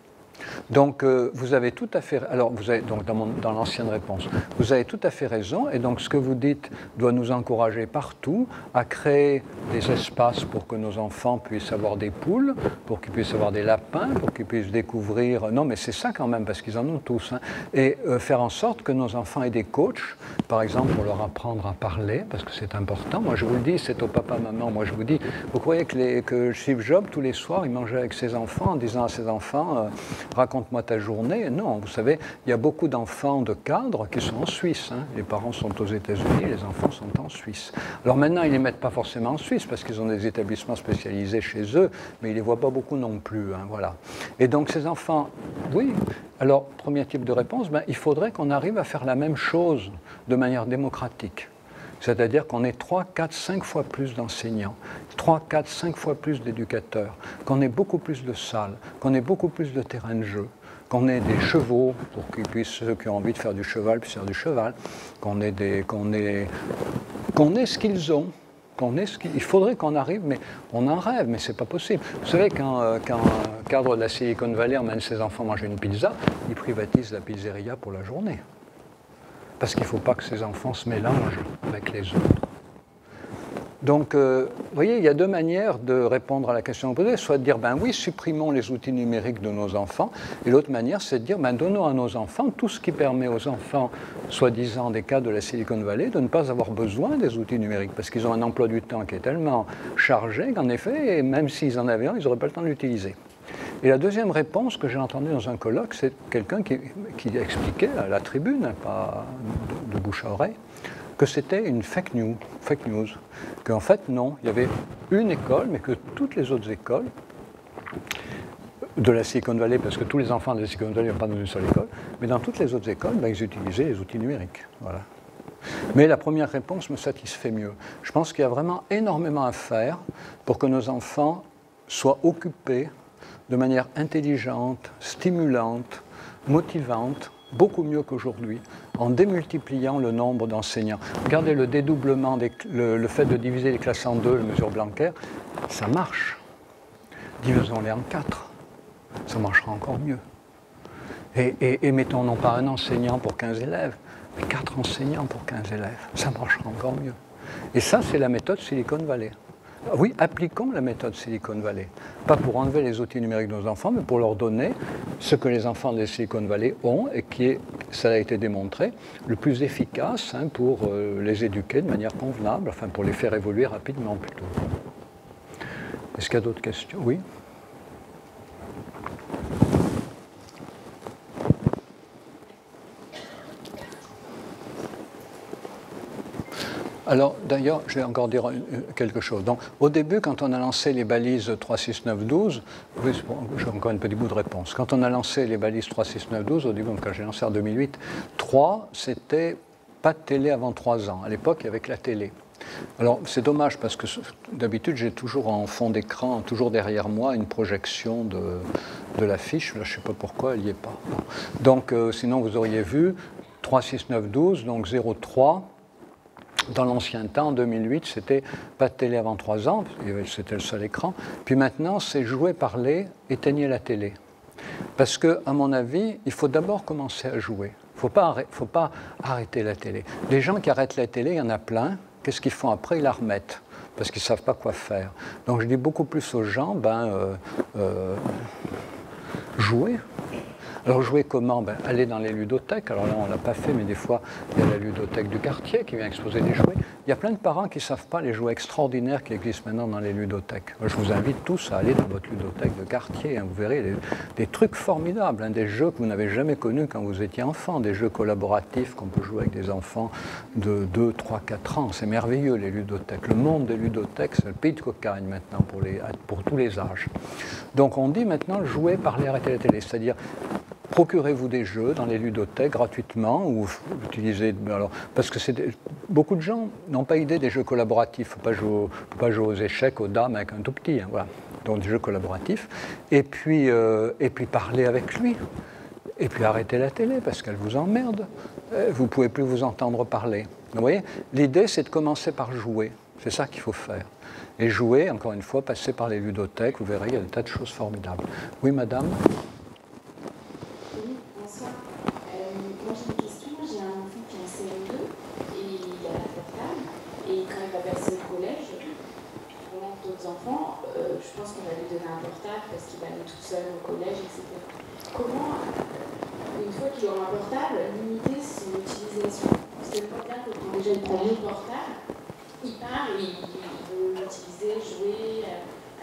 Donc, vous avez tout à fait... Alors, vous avez, donc, dans l'ancienne réponse, vous avez tout à fait raison, et donc ce que vous dites doit nous encourager partout à créer des espaces pour que nos enfants puissent avoir des poules, pour qu'ils puissent avoir des lapins, pour qu'ils puissent découvrir... Non, mais c'est ça quand même, parce qu'ils en ont tous. Hein. Et faire en sorte que nos enfants aient des coachs, par exemple, pour leur apprendre à parler, parce que c'est important. Moi, je vous le dis, c'est au papa-maman. Moi, je vous dis, vous croyez que Steve Jobs, tous les soirs, il mangeait avec ses enfants en disant à ses enfants... raconte-moi ta journée. Non, vous savez, il y a beaucoup d'enfants de cadres qui sont en Suisse. Hein. Les parents sont aux États-Unis, les enfants sont en Suisse. Alors maintenant, ils ne les mettent pas forcément en Suisse parce qu'ils ont des établissements spécialisés chez eux, mais ils ne les voient pas beaucoup non plus. Hein, voilà. Et donc ces enfants, oui. Alors, premier type de réponse, il faudrait qu'on arrive à faire la même chose de manière démocratique. C'est-à-dire qu'on ait 3, 4, 5 fois plus d'enseignants, 3, 4, 5 fois plus d'éducateurs, qu'on ait beaucoup plus de salles, qu'on ait beaucoup plus de terrains de jeu, qu'on ait des chevaux pour qu'ils puissent, ceux qui ont envie de faire du cheval, puissent faire du cheval, qu'on ait ce qu'ils ont. Il faudrait qu'on arrive, mais on en rêve, mais c'est pas possible. Vous savez, quand un cadre de la Silicon Valley emmène ses enfants manger une pizza, il privatise la pizzeria pour la journée. Parce qu'il ne faut pas que ces enfants se mélangent avec les autres. Donc, vous voyez, il y a deux manières de répondre à la question posée. Soit de dire, ben oui, supprimons les outils numériques de nos enfants. Et l'autre manière, c'est de dire, ben donnons à nos enfants tout ce qui permet aux enfants, soi-disant des cas de la Silicon Valley, de ne pas avoir besoin des outils numériques. Parce qu'ils ont un emploi du temps qui est tellement chargé qu'en effet, même s'ils en avaient un, ils n'auraient pas le temps de l'utiliser. Et la deuxième réponse que j'ai entendue dans un colloque, c'est quelqu'un qui expliquait à la tribune, pas de bouche à oreille, que c'était une fake news, qu'en fait non, il y avait une école, mais que toutes les autres écoles de la Silicon Valley, parce que tous les enfants de la Silicon Valley n'ont pas dans une seule école, mais dans toutes les autres écoles, ben, ils utilisaient les outils numériques. Voilà. Mais la première réponse me satisfait mieux. Je pense qu'il y a vraiment énormément à faire pour que nos enfants soient occupés de manière intelligente, stimulante, motivante, beaucoup mieux qu'aujourd'hui, en démultipliant le nombre d'enseignants. Regardez le dédoublement, le fait de diviser les classes en deux, la mesure Blanquer, ça marche. Divisons-les en 4, ça marchera encore mieux. Et mettons non pas un enseignant pour 15 élèves, mais 4 enseignants pour 15 élèves, ça marchera encore mieux. Et ça, c'est la méthode Silicon Valley. Oui, appliquons la méthode Silicon Valley. Pas pour enlever les outils numériques de nos enfants, mais pour leur donner ce que les enfants de Silicon Valley ont et qui est, ça a été démontré, le plus efficace pour les éduquer de manière convenable, enfin pour les faire évoluer rapidement plutôt. Est-ce qu'il y a d'autres questions? Oui. Alors, d'ailleurs, je vais encore dire quelque chose. Donc, au début, quand on a lancé les balises 3, 6, 9, 12, oui, j'ai encore un petit bout de réponse. Quand on a lancé les balises 3, 6, 9, 12, au début, quand j'ai lancé en 2008, 3, c'était pas de télé avant 3 ans. À l'époque, il y avait que la télé. Alors, c'est dommage parce que d'habitude, j'ai toujours en fond d'écran, toujours derrière moi, une projection de l'affiche. Là, je ne sais pas pourquoi, elle n'y est pas. Donc, sinon, vous auriez vu 3, 6, 9, 12, donc 0, 3. Dans l'ancien temps, en 2008, c'était pas de télé avant 3 ans, c'était le seul écran. Puis maintenant, c'est jouer, parler, éteignez la télé. Parce que, à mon avis, il faut d'abord commencer à jouer. Il ne faut pas arrêter la télé. Les gens qui arrêtent la télé, il y en a plein. Qu'est-ce qu'ils font après? Ils la remettent, parce qu'ils ne savent pas quoi faire. Donc je dis beaucoup plus aux gens, jouer. Alors jouer comment? Aller dans les ludothèques. Alors là, on ne l'a pas fait, mais des fois, il y a la ludothèque du quartier qui vient exposer des jouets. Il y a plein de parents qui ne savent pas les jouets extraordinaires qui existent maintenant dans les ludothèques. Je vous invite tous à aller dans votre ludothèque de quartier. Vous verrez des trucs formidables, des jeux que vous n'avez jamais connus quand vous étiez enfant, des jeux collaboratifs qu'on peut jouer avec des enfants de 2, 3, 4 ans. C'est merveilleux, les ludothèques. Le monde des ludothèques, c'est le pays de cocagne maintenant pour tous les âges. Donc on dit maintenant jouer, parler, arrêter la télé. C'est-à-dire, procurez-vous des jeux dans les ludothèques gratuitement ou utilisez. Alors, parce que beaucoup de gens n'ont pas idée des jeux collaboratifs. Il ne faut pas jouer aux échecs, aux dames avec un tout petit. Voilà. Donc des jeux collaboratifs. Et puis parler avec lui. Et puis arrêtez la télé parce qu'elle vous emmerde. Vous ne pouvez plus vous entendre parler. Vous voyez, l'idée, c'est de commencer par jouer. C'est ça qu'il faut faire. Et jouer, encore une fois, passer par les ludothèques. Vous verrez, il y a des tas de choses formidables. Oui, madame? Enfants, je pense qu'on va lui donner un portable parce qu'il va aller tout seul au collège, etc. Comment, une fois qu'il aura un portable, limiter son utilisation? C'est pas bien que quand déjà il prend le portable, il part, il veut l'utiliser, jouer,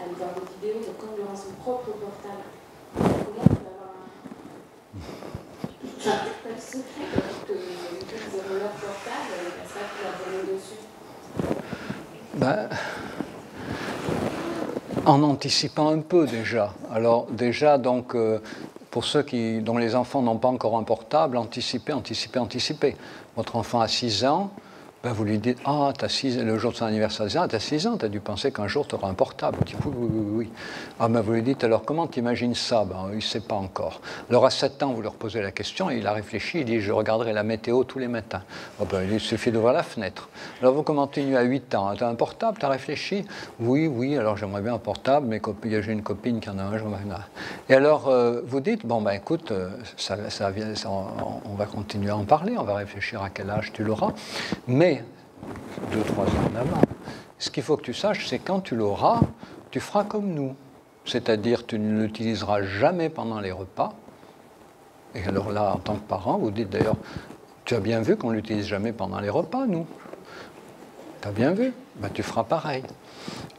aller voir des vidéos, donc quand il aura son propre portable, comment on peut avoir pas de secret que ils auront leur portable, il y a ça qui va donner dessus. En anticipant un peu déjà. Alors déjà, donc, pour ceux dont les enfants n'ont pas encore un portable, anticipez. Votre enfant a 6 ans, Ben, vous lui dites, ah, le jour de son anniversaire, tu as 6 ans, tu as dû penser qu'un jour tu auras un portable. Il dit, oui, oui, oui, oui. Ah, ben, vous lui dites, alors comment tu imagines ça? Ben, il ne sait pas encore. Alors à 7 ans, vous leur posez la question, et il a réfléchi, il dit, je regarderai la météo tous les matins. Oh, ben, il suffit d'ouvrir la fenêtre. Alors vous continuez à 8 ans, tu as un portable, tu as réfléchi? Oui, oui, alors j'aimerais bien un portable, mais j'ai une copine qui en a un, j'aimerais bien. Et alors vous dites, bon, ben écoute, on va continuer à en parler, on va réfléchir à quel âge tu l'auras, mais 2-3 ans en avant. Ce qu'il faut que tu saches, c'est quand tu l'auras, tu feras comme nous. C'est-à-dire, tu ne l'utiliseras jamais pendant les repas. Et alors là, en tant que parent, vous dites d'ailleurs, tu as bien vu qu'on ne l'utilise jamais pendant les repas, nous. Tu as bien vu? Ben, tu feras pareil.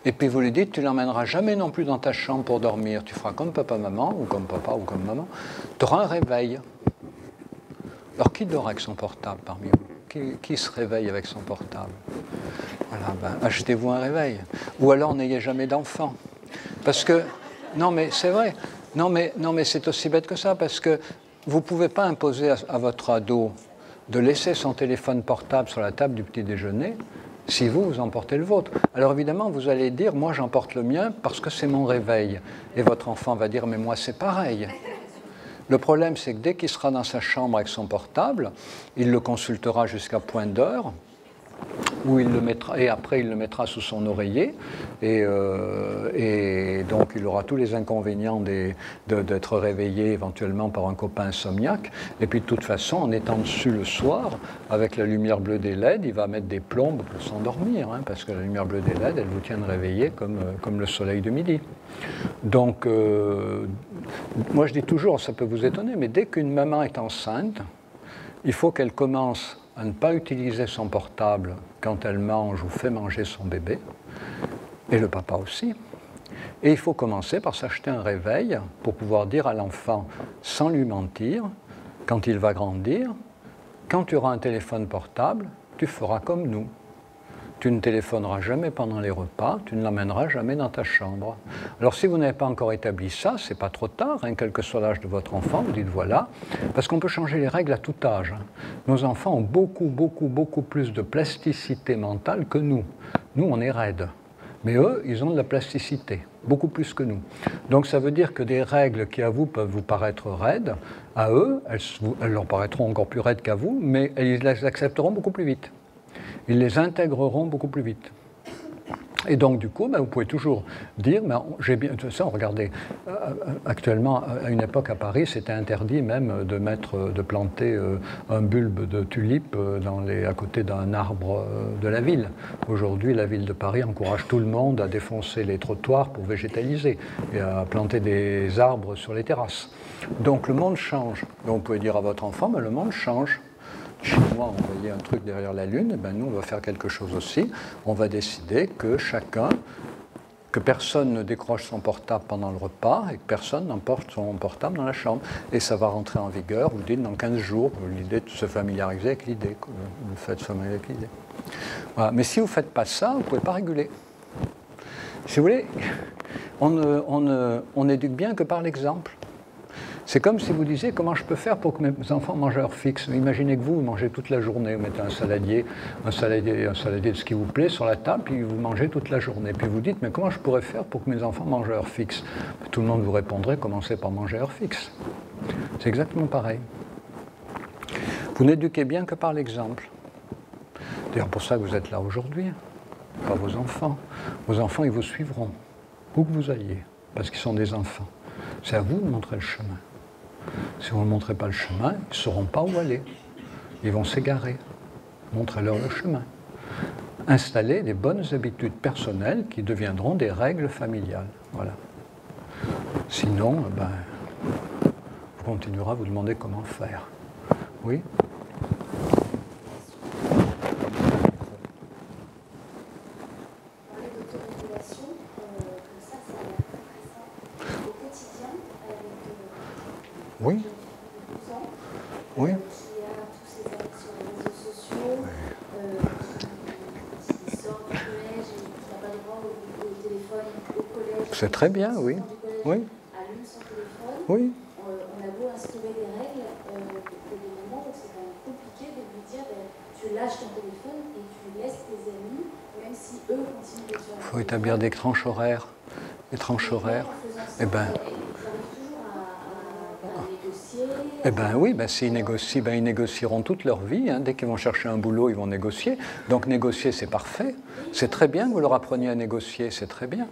Et puis vous lui dites, tu ne l'emmèneras jamais non plus dans ta chambre pour dormir. Tu feras comme papa-maman, ou comme papa, ou comme maman. Tu auras un réveil. Alors, qui dort avec son portable parmi vous? Qui se réveille avec son portable? Voilà, ben, achetez-vous un réveil. Ou alors, n'ayez jamais d'enfant. Parce que, non mais c'est vrai, non mais c'est aussi bête que ça, parce que vous ne pouvez pas imposer à votre ado de laisser son téléphone portable sur la table du petit déjeuner si vous emportez le vôtre. Alors évidemment, vous allez dire, moi j'emporte le mien parce que c'est mon réveil. Et votre enfant va dire, mais moi c'est pareil. Le problème, c'est que dès qu'il sera dans sa chambre avec son portable, il le consultera jusqu'à point d'heure, où il le mettra, et après il le mettra sous son oreiller, et donc il aura tous les inconvénients d'être réveillé éventuellement par un copain insomniaque, et puis de toute façon, en étant dessus le soir, avec la lumière bleue des LED, il va mettre des plombes pour s'endormir, hein, parce que la lumière bleue des LED, elle vous tient réveillé comme le soleil de midi. Donc, moi je dis toujours, ça peut vous étonner, mais dès qu'une maman est enceinte, il faut qu'elle commence à ne pas utiliser son portable quand elle mange ou fait manger son bébé, et le papa aussi. Et il faut commencer par s'acheter un réveil pour pouvoir dire à l'enfant, sans lui mentir, quand il va grandir, quand tu auras un téléphone portable, tu feras comme nous. Tu ne téléphoneras jamais pendant les repas, tu ne l'emmèneras jamais dans ta chambre. Alors si vous n'avez pas encore établi ça, c'est pas trop tard, hein, quel que soit l'âge de votre enfant, vous dites voilà, parce qu'on peut changer les règles à tout âge. Nos enfants ont beaucoup plus de plasticité mentale que nous. Nous, on est raides. Mais eux, ils ont de la plasticité, beaucoup plus que nous. Donc ça veut dire que des règles qui à vous peuvent vous paraître raides, à eux, elles leur paraîtront encore plus raides qu'à vous, mais ils les accepteront beaucoup plus vite. Ils les intégreront beaucoup plus vite. Et donc, du coup, vous pouvez toujours dire, j'ai bien, de toute façon, regardez, actuellement, à une époque à Paris, c'était interdit même de planter un bulbe de tulipe à côté d'un arbre de la ville. Aujourd'hui, la ville de Paris encourage tout le monde à défoncer les trottoirs pour végétaliser et à planter des arbres sur les terrasses. Donc, le monde change. Donc, vous pouvez dire à votre enfant, le monde change. Les Chinois ont envoyé un truc derrière la Lune, nous on va faire quelque chose aussi. On va décider que personne ne décroche son portable pendant le repas et que personne n'emporte son portable dans la chambre. Et ça va rentrer en vigueur, vous dites, dans 15 jours, l'idée de se familiariser avec l'idée, le fait de se familiariser avec l'idée. Voilà. Mais si vous ne faites pas ça, vous ne pouvez pas réguler. Si vous voulez, on n'éduque bien que par l'exemple. C'est comme si vous disiez comment je peux faire pour que mes enfants mangent à heure fixe. Imaginez que vous mangez toute la journée, vous mettez un saladier de ce qui vous plaît sur la table, puis vous mangez toute la journée. Puis vous dites, mais comment je pourrais faire pour que mes enfants mangent à heure fixe? Tout le monde vous répondrait, commencez par manger à heure fixe. C'est exactement pareil. Vous n'éduquez bien que par l'exemple. D'ailleurs, pour ça que vous êtes là aujourd'hui, pas vos enfants. Vos enfants, ils vous suivront, où que vous alliez, parce qu'ils sont des enfants. C'est à vous de montrer le chemin. Si vous ne montrez pas le chemin, ils ne sauront pas où aller. Ils vont s'égarer. Montrez-leur le chemin. Installez des bonnes habitudes personnelles qui deviendront des règles familiales. Voilà. Sinon, vous continuerez à vous demander comment faire. Oui ? Oui. Oui. Qui a tous ces amis sur les réseaux sociaux, qui sort du collège et qui n'a pas le droit au téléphone au collège. C'est très bien, oui. Oui. Allume son téléphone. Oui. On a beau instaurer des règles, des moments où c'est quand même compliqué de lui dire tu lâches ton téléphone et tu faut établir des tranches horaires. Des tranches horaires. Eh ben, oui, s'ils négocient, ils négocieront toute leur vie. Hein. Dès qu'ils vont chercher un boulot, ils vont négocier. Donc négocier, c'est parfait. C'est très bien que vous leur appreniez à négocier, c'est très bien.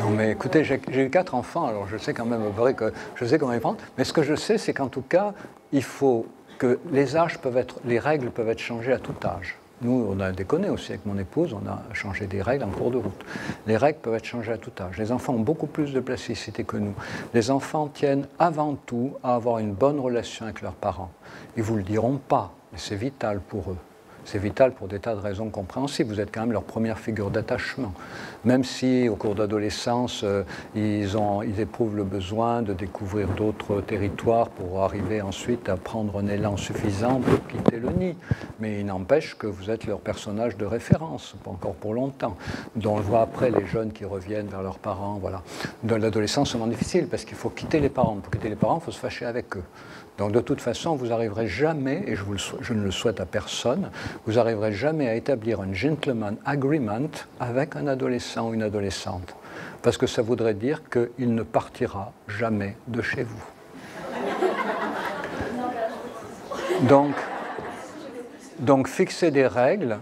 Non, mais écoutez, j'ai eu 4 enfants, alors je sais quand même vrai que je sais comment les prendre. Mais ce que je sais, c'est qu'en tout cas, il faut que les règles peuvent être changées à tout âge. Nous, on a déconné aussi avec mon épouse, on a changé des règles en cours de route. Les règles peuvent être changées à tout âge. Les enfants ont beaucoup plus de plasticité que nous. Les enfants tiennent avant tout à avoir une bonne relation avec leurs parents. Ils ne vous le diront pas, mais c'est vital pour eux. C'est vital pour des tas de raisons compréhensibles. Vous êtes quand même leur première figure d'attachement. Même si, au cours d'adolescence, ils éprouvent le besoin de découvrir d'autres territoires pour arriver ensuite à prendre un élan suffisant pour quitter le nid. Mais il n'empêche que vous êtes leur personnage de référence, pas encore pour longtemps. Donc, on voit après les jeunes qui reviennent vers leurs parents. Voilà. Dans l'adolescence, c'est vraiment difficile parce qu'il faut quitter les parents. Pour quitter les parents, il faut se fâcher avec eux. Donc de toute façon, vous n'arriverez jamais, et je ne le souhaite à personne, vous n'arriverez jamais à établir un gentleman agreement avec un adolescent ou une adolescente. Parce que ça voudrait dire qu'il ne partira jamais de chez vous. Donc fixez des règles,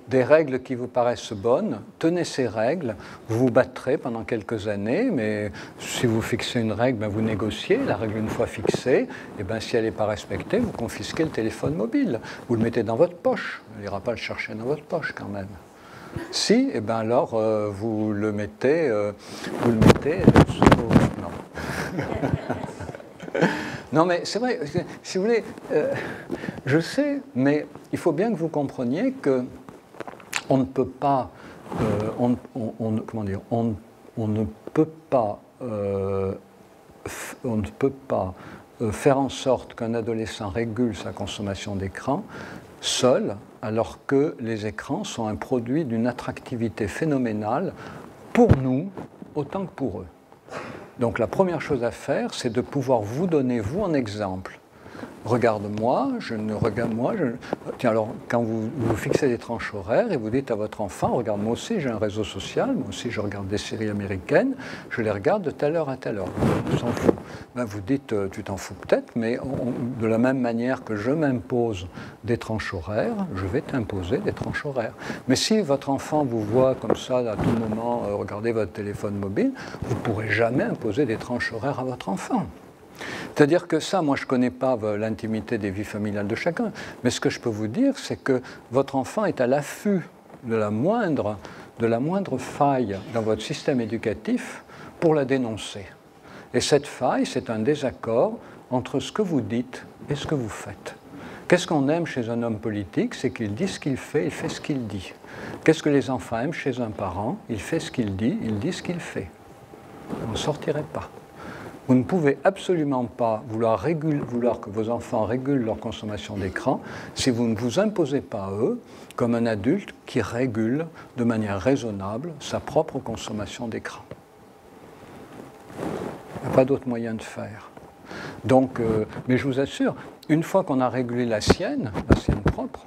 des règles qui vous paraissent bonnes, tenez ces règles, vous vous battrez pendant quelques années, mais si vous fixez une règle, vous négociez, la règle une fois fixée, et si elle n'est pas respectée, vous confisquez le téléphone mobile, vous le mettez dans votre poche, il n'ira pas le chercher dans votre poche quand même. Si, alors vous le mettez non. Non, mais c'est vrai, si vous voulez, je sais, mais il faut bien que vous compreniez que on ne peut pas, on ne peut pas faire en sorte qu'un adolescent régule sa consommation d'écran seul, alors que les écrans sont un produit d'une attractivité phénoménale pour nous autant que pour eux. Donc la première chose à faire, c'est de pouvoir vous donner, vous, un exemple. Regarde-moi, Tiens, alors, quand vous fixez des tranches horaires et vous dites à votre enfant, regarde, moi aussi j'ai un réseau social, moi aussi je regarde des séries américaines, je les regarde de telle heure à telle heure. On s'en fout. Vous dites, tu t'en fous peut-être, mais de la même manière que je m'impose des tranches horaires, je vais t'imposer des tranches horaires. Mais si votre enfant vous voit comme ça, à tout moment, regarder votre téléphone mobile, vous ne pourrez jamais imposer des tranches horaires à votre enfant. C'est-à-dire que ça, moi je ne connais pas l'intimité des vies familiales de chacun, mais ce que je peux vous dire, c'est que votre enfant est à l'affût de la moindre faille dans votre système éducatif pour la dénoncer. Et cette faille, c'est un désaccord entre ce que vous dites et ce que vous faites. Qu'est-ce qu'on aime chez un homme politique? C'est qu'il dit ce qu'il fait, il fait ce qu'il dit. Qu'est-ce que les enfants aiment chez un parent? Il fait ce qu'il dit ce qu'il fait. On ne sortirait pas. Vous ne pouvez absolument pas vouloir que vos enfants régulent leur consommation d'écran si vous ne vous imposez pas à eux comme un adulte qui régule de manière raisonnable sa propre consommation d'écran. Il n'y a pas d'autre moyen de faire. Donc, mais je vous assure, une fois qu'on a régulé la sienne propre,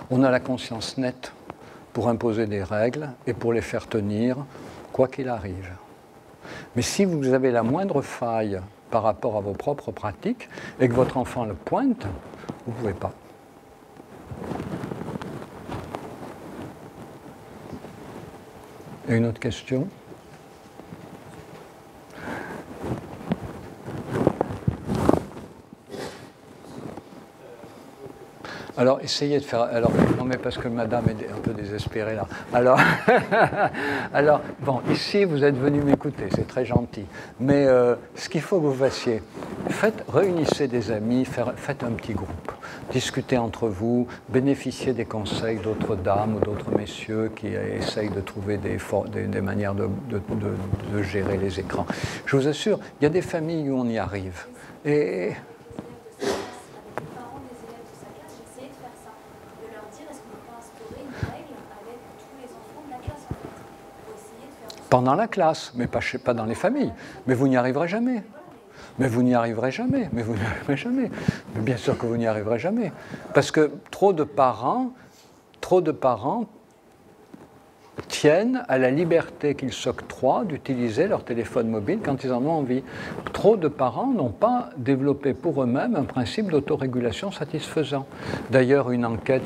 on a la conscience nette pour imposer des règles et pour les faire tenir, quoi qu'il arrive. Mais si vous avez la moindre faille par rapport à vos propres pratiques et que votre enfant le pointe, vous ne pouvez pas. Et une autre question ? Alors, essayez de faire... Alors, non, mais parce que madame est un peu désespérée, là. Alors, bon, ici, vous êtes venu m'écouter, c'est très gentil. Mais ce qu'il faut que vous fassiez, réunissez des amis, faites un petit groupe. Discutez entre vous, bénéficiez des conseils d'autres dames ou d'autres messieurs qui essayent de trouver des manières de gérer les écrans. Je vous assure, il y a des familles où on y arrive. Et... Pendant la classe, mais pas dans les familles. Mais vous n'y arriverez jamais. Mais bien sûr que vous n'y arriverez jamais. Parce que trop de parents tiennent à la liberté qu'ils s'octroient d'utiliser leur téléphone mobile quand ils en ont envie. Trop de parents n'ont pas développé pour eux-mêmes un principe d'autorégulation satisfaisant. D'ailleurs, une enquête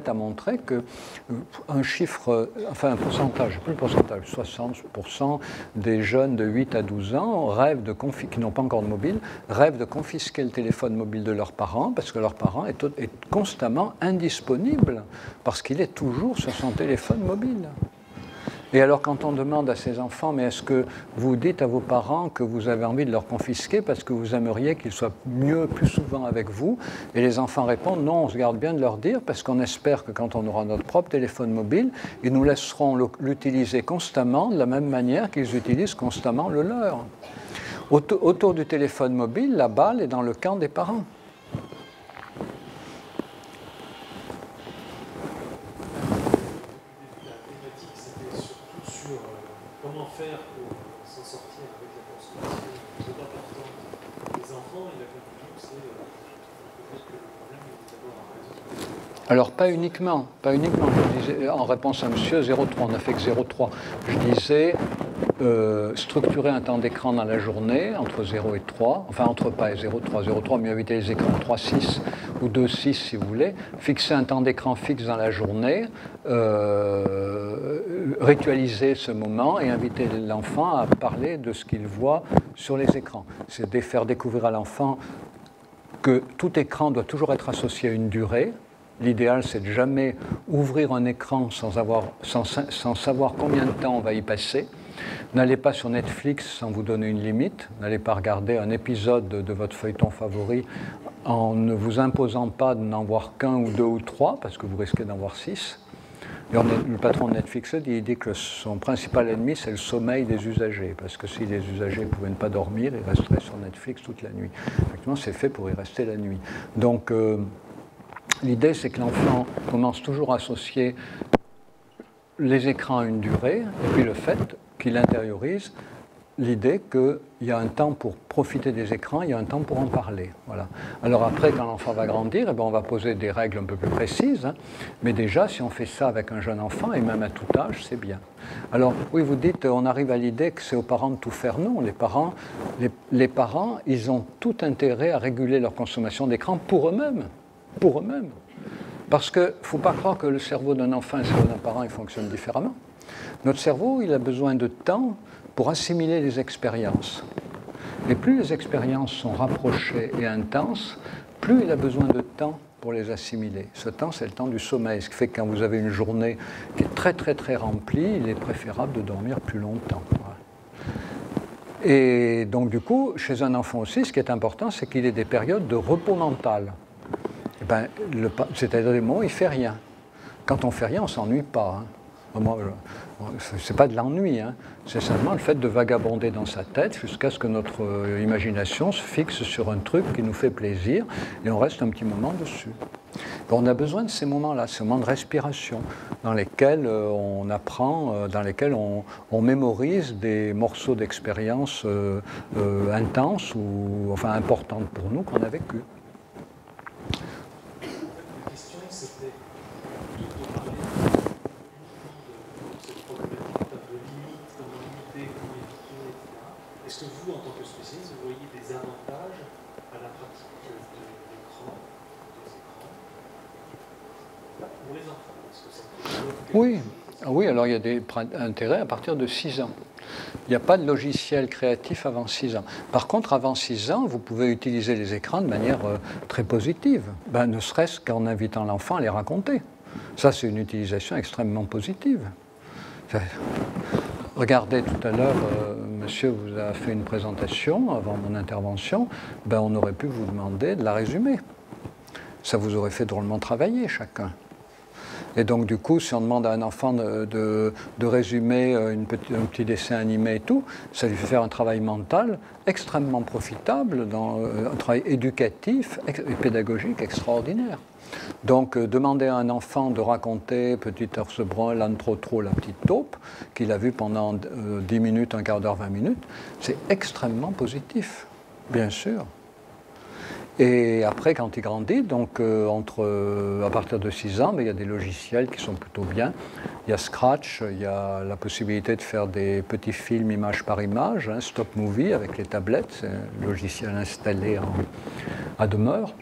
a montré que un pourcentage, plus le pourcentage, 60% des jeunes de 8 à 12 ans qui n'ont pas encore de mobile, rêvent de confisquer le téléphone mobile de leurs parents parce que leur parent est constamment indisponible, parce qu'il est toujours sur son téléphone mobile. Et alors quand on demande à ces enfants, mais est-ce que vous dites à vos parents que vous avez envie de leur confisquer parce que vous aimeriez qu'ils soient plus souvent avec vous? Et les enfants répondent, non, on se garde bien de leur dire parce qu'on espère que quand on aura notre propre téléphone mobile, ils nous laisseront l'utiliser constamment de la même manière qu'ils utilisent constamment le leur. Autour du téléphone mobile, la balle est dans le camp des parents. Comment faire pour s'en sortir avec la consommation trop importante des enfants, et la conclusion c'est peut-être que le problème est d'abord à résoudre. Alors pas uniquement, je disais, en réponse à monsieur 03, on n'a fait que 03, je disais structurer un temps d'écran dans la journée entre 0 et 3, enfin entre pas et 0,3, mieux éviter les écrans 3,6 ou 2,6 si vous voulez, fixer un temps d'écran fixe dans la journée, ritualiser ce moment et inviter l'enfant à parler de ce qu'il voit sur les écrans. C'est de faire découvrir à l'enfant que tout écran doit toujours être associé à une durée. L'idéal, c'est de jamais ouvrir un écran sans savoir combien de temps on va y passer. N'allez pas sur Netflix sans vous donner une limite. N'allez pas regarder un épisode de votre feuilleton favori en ne vous imposant pas de n'en voir qu'un ou deux ou trois, parce que vous risquez d'en voir 6. Le patron de Netflix il dit que son principal ennemi, c'est le sommeil des usagers, parce que si les usagers ne pouvaient pas dormir, ils resteraient sur Netflix toute la nuit. Effectivement, c'est fait pour y rester la nuit. Donc, l'idée, c'est que l'enfant commence toujours à associer les écrans à une durée, et puis le fait qu'il intériorise l'idée qu'il y a un temps pour profiter des écrans, il y a un temps pour en parler. Voilà. Alors après, quand l'enfant va grandir, eh bien, on va poser des règles un peu plus précises, hein, mais déjà, si on fait ça avec un jeune enfant, et même à tout âge, c'est bien. Alors, oui, vous dites, on arrive à l'idée que c'est aux parents de tout faire. Non, les parents, ils ont tout intérêt à réguler leur consommation d'écran pour eux-mêmes. Pour eux-mêmes. Parce qu'il ne faut pas croire que le cerveau d'un enfant et le cerveau d'un parent, il fonctionne différemment. Notre cerveau, il a besoin de temps pour assimiler les expériences. Et plus les expériences sont rapprochées et intenses, plus il a besoin de temps pour les assimiler. Ce temps, c'est le temps du sommeil, ce qui fait que quand vous avez une journée qui est très très très remplie, il est préférable de dormir plus longtemps. Voilà. Et donc du coup, chez un enfant aussi, ce qui est important, c'est qu'il ait des périodes de repos mental. C'est-à-dire des moments où il ne fait rien. Quand on ne fait rien, on ne s'ennuie pas. Hein. Ce n'est pas de l'ennui, hein. C'est seulement le fait de vagabonder dans sa tête jusqu'à ce que notre imagination se fixe sur un truc qui nous fait plaisir et on reste un petit moment dessus. On a besoin de ces moments-là, ces moments de respiration dans lesquels on apprend, dans lesquels on mémorise des morceaux d'expérience intenses ou enfin importantes pour nous qu'on a vécues. Est-ce que vous, en tant que spécialiste, vous voyez des avantages à la pratique de l'écran, pour les enfants? Oui, alors il y a des intérêts à partir de 6 ans. Il n'y a pas de logiciel créatif avant 6 ans. Par contre, avant 6 ans, vous pouvez utiliser les écrans de manière très positive, ne serait-ce qu'en invitant l'enfant à les raconter. Ça, c'est une utilisation extrêmement positive. Regardez, tout à l'heure, monsieur vous a fait une présentation avant mon intervention, on aurait pu vous demander de la résumer. Ça vous aurait fait drôlement travailler chacun. Et donc du coup, si on demande à un enfant de résumer un petit dessin animé et tout, ça lui fait faire un travail mental extrêmement profitable, un travail éducatif et pédagogique extraordinaire. Donc, demander à un enfant de raconter Petit ours brun, l'âne trop, la petite taupe, qu'il a vu pendant 10 minutes, un quart d'heure, 20 minutes, c'est extrêmement positif, bien sûr. Et après, quand il grandit, donc à partir de 6 ans, il y a des logiciels qui sont plutôt bien. Il y a Scratch, il y a la possibilité de faire des petits films image par image, hein, stop movie avec les tablettes, c'est un logiciel installé à demeure.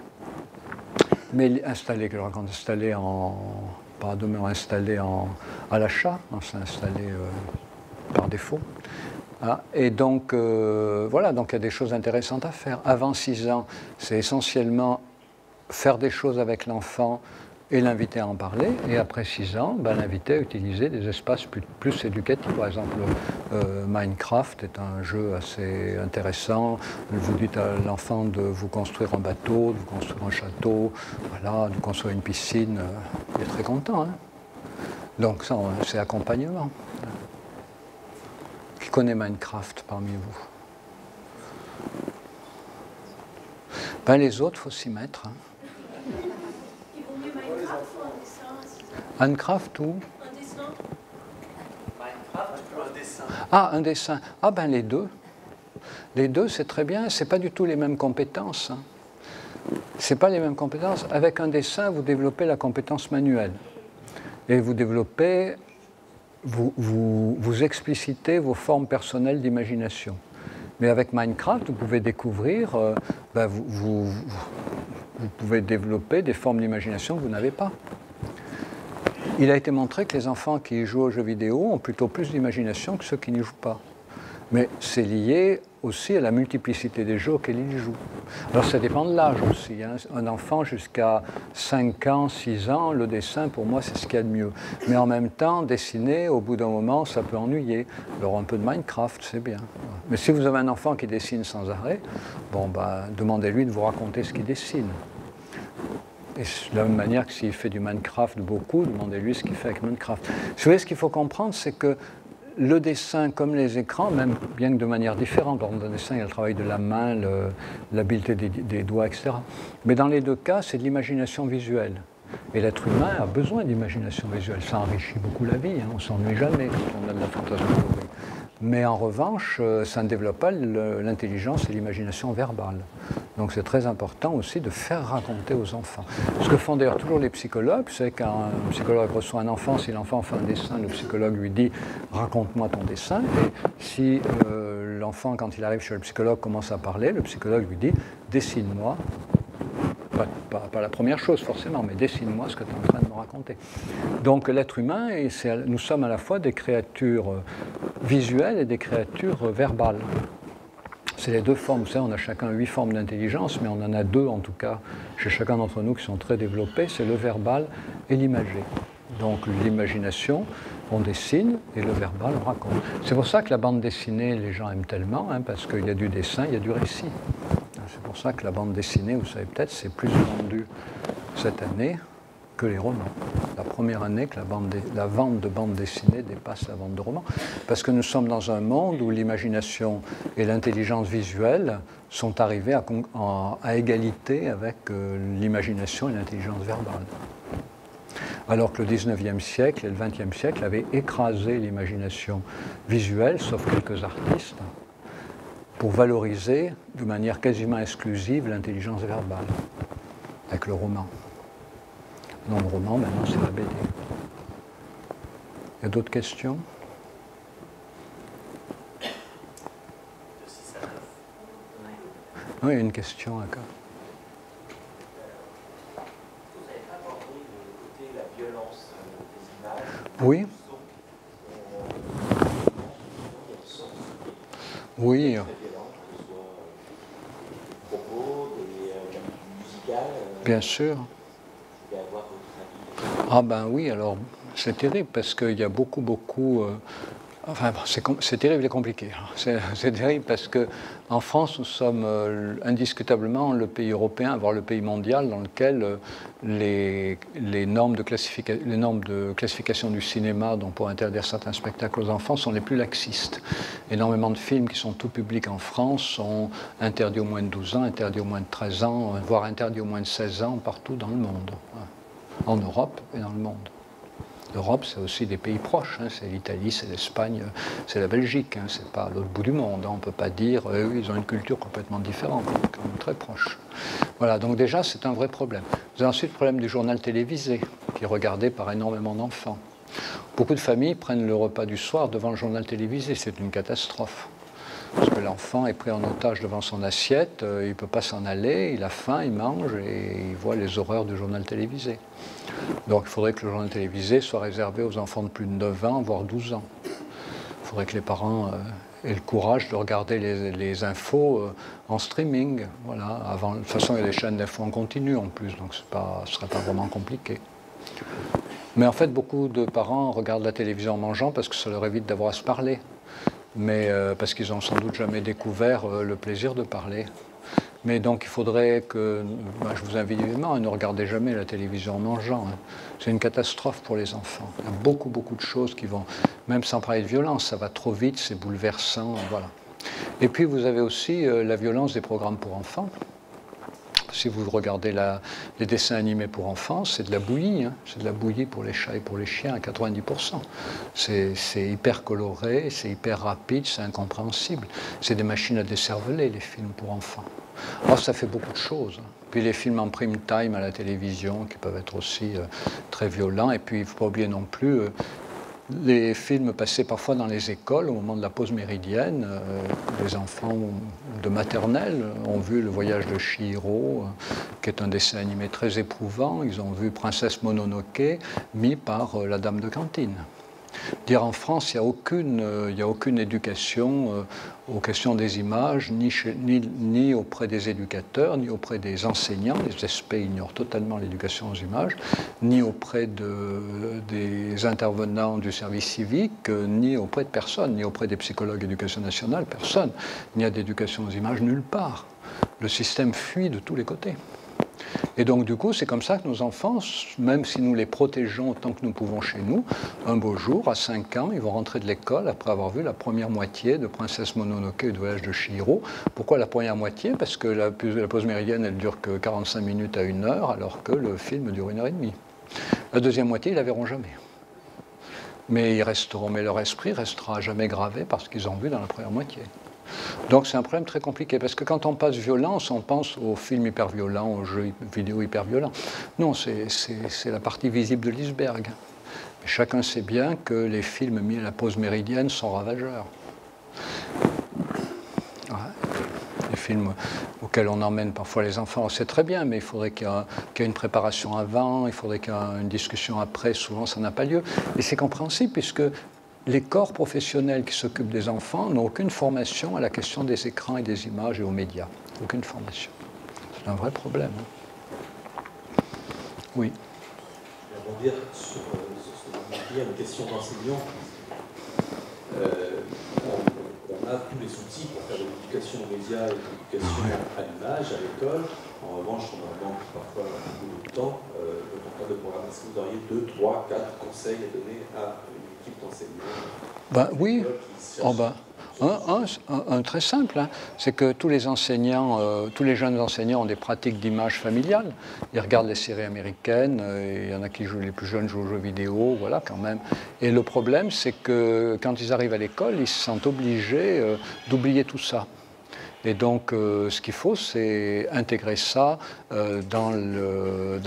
Mais installé pas à demeure, installé à l'achat, hein, c'est installé par défaut. Ah, et donc, voilà, donc il y a des choses intéressantes à faire. Avant 6 ans, c'est essentiellement faire des choses avec l'enfant et l'inviter à en parler. Et après 6 ans, l'inviter à utiliser des espaces plus éducatifs. Par exemple, Minecraft est un jeu assez intéressant. Vous dites à l'enfant de vous construire un bateau, de vous construire un château, voilà, de construire une piscine. Il est très content. Hein. Donc ça, c'est accompagnement. Qui connaît Minecraft parmi vous? Les autres, il faut s'y mettre. Hein. Il vaut mieux Minecraft ou un dessin? Minecraft ou Un dessin? Minecraft ou un dessin? Ah, un dessin. Ah les deux. Les deux, c'est très bien. C'est pas du tout les mêmes compétences. Hein. C'est pas les mêmes compétences. Avec un dessin, vous développez la compétence manuelle. Et vous développez... Vous explicitez vos formes personnelles d'imagination. Mais avec Minecraft, vous pouvez découvrir, vous pouvez développer des formes d'imagination que vous n'avez pas. Il a été montré que les enfants qui jouent aux jeux vidéo ont plutôt plus d'imagination que ceux qui n'y jouent pas. Mais c'est lié aussi à la multiplicité des jeux auxquels ils jouent. Alors ça dépend de l'âge aussi. Hein. Un enfant jusqu'à 5 ans, 6 ans, le dessin pour moi c'est ce qu'il y a de mieux. Mais en même temps, dessiner, au bout d'un moment, ça peut ennuyer. Alors un peu de Minecraft, c'est bien. Mais si vous avez un enfant qui dessine sans arrêt, demandez-lui de vous raconter ce qu'il dessine. Et de la même manière que s'il fait du Minecraft beaucoup, demandez-lui ce qu'il fait avec Minecraft. Vous savez, ce qu'il faut comprendre, c'est que le dessin, comme les écrans, même bien que de manière différente, dans le dessin, il y a le travail de la main, l'habileté des doigts, etc. Mais dans les deux cas, c'est de l'imagination visuelle. Et l'être humain a besoin d'imagination visuelle. Ça enrichit beaucoup la vie, hein. On ne s'ennuie jamais quand on a de la fantasmagorie. Mais en revanche, ça ne développe pas l'intelligence et l'imagination verbale. Donc c'est très important aussi de faire raconter aux enfants. Ce que font d'ailleurs toujours les psychologues, c'est qu'un psychologue reçoit un enfant, si l'enfant fait un dessin, le psychologue lui dit « raconte-moi ton dessin ». Et si l'enfant, quand il arrive chez le psychologue, commence à parler, le psychologue lui dit « dessine-moi ». Pas la première chose forcément, mais dessine-moi ce que tu es en train de me raconter. Donc l'être humain, nous sommes à la fois des créatures visuelles et des créatures verbales. C'est les deux formes. Vous savez, on a chacun 8 formes d'intelligence, mais on en a 2 en tout cas chez chacun d'entre nous qui sont très développées, c'est le verbal et l'imagé. Donc l'imagination, on dessine, et le verbal, on raconte. C'est pour ça que la bande dessinée, les gens aiment tellement, hein, parce qu'il y a du dessin, il y a du récit. C'est pour ça que la bande dessinée, vous savez peut-être, c'est plus vendu cette année que les romans. La première année que la vente de bande dessinée dépasse la vente de romans. Parce que nous sommes dans un monde où l'imagination et l'intelligence visuelle sont arrivées à égalité avec l'imagination et l'intelligence verbale. Alors que le 19e siècle et le 20e siècle avaient écrasé l'imagination visuelle, sauf quelques artistes, pour valoriser de manière quasiment exclusive l'intelligence verbale, avec le roman. Non, le roman, maintenant, c'est la BD. Il y a d'autres questions? Oui, une question encore. Vous n'avez pas abordé le côté de la violence des images? Oui. Oui. Bien sûr. Ah oui, alors c'est terrible parce qu'il y a beaucoup... Enfin, c'est terrible et compliqué. C'est terrible parce qu'en France, nous sommes indiscutablement le pays européen, voire le pays mondial dans lequel les normes de classification du cinéma, donc pour interdire certains spectacles aux enfants, sont les plus laxistes. Énormément de films qui sont tout publics en France sont interdits au moins de 12 ans, interdits au moins de 13 ans, voire interdits au moins de 16 ans partout dans le monde, en Europe et dans le monde. L'Europe, c'est aussi des pays proches, hein. C'est l'Italie, c'est l'Espagne, c'est la Belgique, hein. C'est pas à l'autre bout du monde. Hein. On ne peut pas dire, ils ont une culture complètement différente, quand même très proche. Voilà, donc déjà, c'est un vrai problème. Vous avez ensuite le problème du journal télévisé, qui est regardé par énormément d'enfants. Beaucoup de familles prennent le repas du soir devant le journal télévisé. C'est une catastrophe. Parce que l'enfant est pris en otage devant son assiette, il ne peut pas s'en aller, il a faim, il mange et il voit les horreurs du journal télévisé. Donc il faudrait que le journal télévisé soit réservé aux enfants de plus de 9 ans, voire 12 ans. Il faudrait que les parents aient le courage de regarder les infos en streaming. Voilà. Avant, de toute façon, il y a des chaînes d'infos en continu en plus, donc ce ne serait pas vraiment compliqué. Mais en fait, beaucoup de parents regardent la télévision en mangeant parce que ça leur évite d'avoir à se parler. Mais parce qu'ils n'ont sans doute jamais découvert le plaisir de parler. Mais donc il faudrait que, je vous invite vivement à ne regarder jamais la télévision en mangeant. Hein. C'est une catastrophe pour les enfants. Il y a beaucoup de choses qui vont, même sans parler de violence, ça va trop vite, c'est bouleversant, voilà. Et puis vous avez aussi la violence des programmes pour enfants. Si vous regardez les dessins animés pour enfants, c'est de la bouillie. Hein. C'est de la bouillie pour les chats et pour les chiens à 90%. C'est hyper coloré, c'est hyper rapide, c'est incompréhensible. C'est des machines à décerveler, les films pour enfants. Alors ça fait beaucoup de choses. Puis les films en prime time à la télévision qui peuvent être aussi très violents. Et puis il ne faut pas oublier non plus les films passés parfois dans les écoles au moment de la pause méridienne. Les enfants de maternelle ont vu Le Voyage de Chihiro, qui est un dessin animé très éprouvant. Ils ont vu Princesse Mononoke, mis par la dame de cantine. Dire en France, il n'y a aucune éducation aux questions des images, ni auprès des éducateurs, ni auprès des enseignants. Les SP ignorent totalement l'éducation aux images, ni auprès des intervenants du service civique, ni auprès de personne, ni auprès des psychologues d'éducation nationale, personne. Il n'y a d'éducation aux images nulle part. Le système fuit de tous les côtés. Et donc, du coup, c'est comme ça que nos enfants, même si nous les protégeons autant que nous pouvons chez nous, un beau jour, à 5 ans, ils vont rentrer de l'école après avoir vu la première moitié de Princesse Mononoke et du Voyage de Chihiro. Pourquoi la première moitié? Parce que la pause méridienne, elle dure que 45 minutes à 1 heure, alors que le film dure 1h30. La deuxième moitié, ils ne la verront jamais. Mais leur esprit restera jamais gravé parce qu'ils ont vu dans la première moitié. Donc c'est un problème très compliqué, parce que quand on passe violence, on pense aux films hyper violents, aux jeux vidéo hyper violents. Non, c'est la partie visible de l'iceberg. Mais chacun sait bien que les films mis à la pause méridienne sont ravageurs. Ouais. Les films auxquels on emmène parfois les enfants, on sait très bien, mais il faudrait qu'il y ait une préparation avant, il faudrait qu'il y ait une discussion après, souvent ça n'a pas lieu. Et c'est compréhensible, puisque les corps professionnels qui s'occupent des enfants n'ont aucune formation à la question des écrans et des images et aux médias. Aucune formation. C'est un vrai problème. Oui. Je vais rebondir sur ce que vous disiez, une question d'enseignant. On a tous les outils pour faire de l'éducation aux médias et de l'éducation à l'image, à l'école. En revanche, on manque parfois beaucoup de temps. De programme. Est-ce que vous auriez 2, 3, 4 conseils à donner à une équipe d'enseignants? Oui. Un très simple, hein, c'est que tous les enseignants, tous les jeunes enseignants ont des pratiques d'image familiale. Ils regardent les séries américaines, il y en a qui jouent, les plus jeunes jouent aux jeux vidéo, voilà quand même. Et le problème, c'est que quand ils arrivent à l'école, ils se sentent obligés d'oublier tout ça. Et donc, ce qu'il faut, c'est intégrer ça dans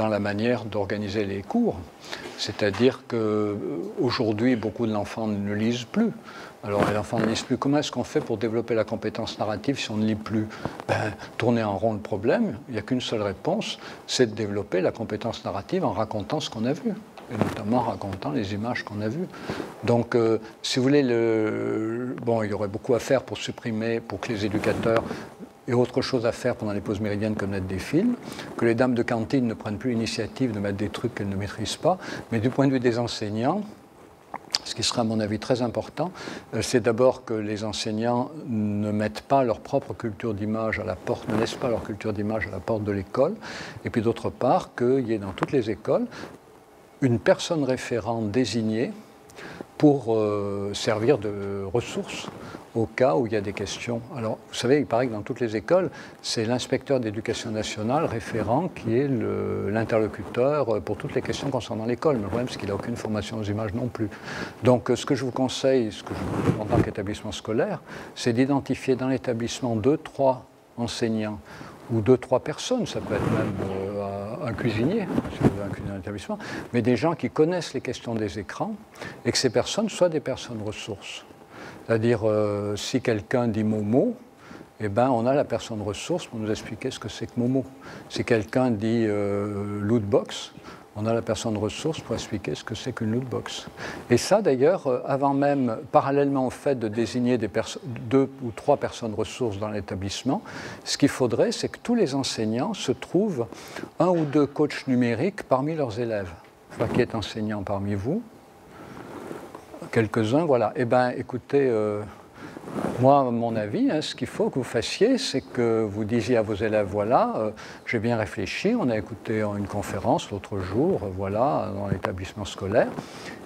la manière d'organiser les cours. C'est-à-dire qu'aujourd'hui, beaucoup d'enfants ne lisent plus. Alors, les enfants ne lisent plus. Comment est-ce qu'on fait pour développer la compétence narrative si on ne lit plus? Tourner en rond le problème, il n'y a qu'une seule réponse, c'est de développer la compétence narrative en racontant ce qu'on a vu. Et notamment en racontant les images qu'on a vues. Donc, si vous voulez, il y aurait beaucoup à faire pour supprimer, pour que les éducateurs aient autre chose à faire pendant les pauses méridiennes que de mettre des films, que les dames de cantine ne prennent plus l'initiative de mettre des trucs qu'elles ne maîtrisent pas, mais du point de vue des enseignants, ce qui serait à mon avis très important, c'est d'abord que les enseignants ne mettent pas leur propre culture d'image à la porte, ne laissent pas leur culture d'image à la porte de l'école, et puis d'autre part, qu'il y ait dans toutes les écoles une personne référente désignée pour servir de ressource au cas où il y a des questions. Alors, vous savez, il paraît que dans toutes les écoles, c'est l'inspecteur d'éducation nationale référent qui est l'interlocuteur pour toutes les questions concernant l'école. Mais le problème, c'est qu'il n'a aucune formation aux images non plus. Donc, ce que je vous conseille, ce que je vous dis en tant qu'établissement scolaire, c'est d'identifier dans l'établissement 2, 3 enseignants ou 2-3 personnes, ça peut être même un cuisinier, si vous avez un cuisinier d'établissement, mais des gens qui connaissent les questions des écrans et que ces personnes soient des personnes ressources. C'est-à-dire, si quelqu'un dit Momo, eh ben, on a la personne ressource pour nous expliquer ce que c'est que Momo. Si quelqu'un dit lootbox, on a la personne ressource pour expliquer ce que c'est qu'une lootbox. Et ça, d'ailleurs, avant même, parallèlement au fait de désigner 2 ou 3 personnes ressources dans l'établissement, ce qu'il faudrait, c'est que tous les enseignants se trouvent 1 ou 2 coachs numériques parmi leurs élèves. Je vois qui est enseignant parmi vous. Quelques-uns, voilà. Eh bien, écoutez, moi, à mon avis, ce qu'il faut que vous fassiez, c'est que vous disiez à vos élèves, voilà, j'ai bien réfléchi, on a écouté une conférence l'autre jour, voilà, dans l'établissement scolaire,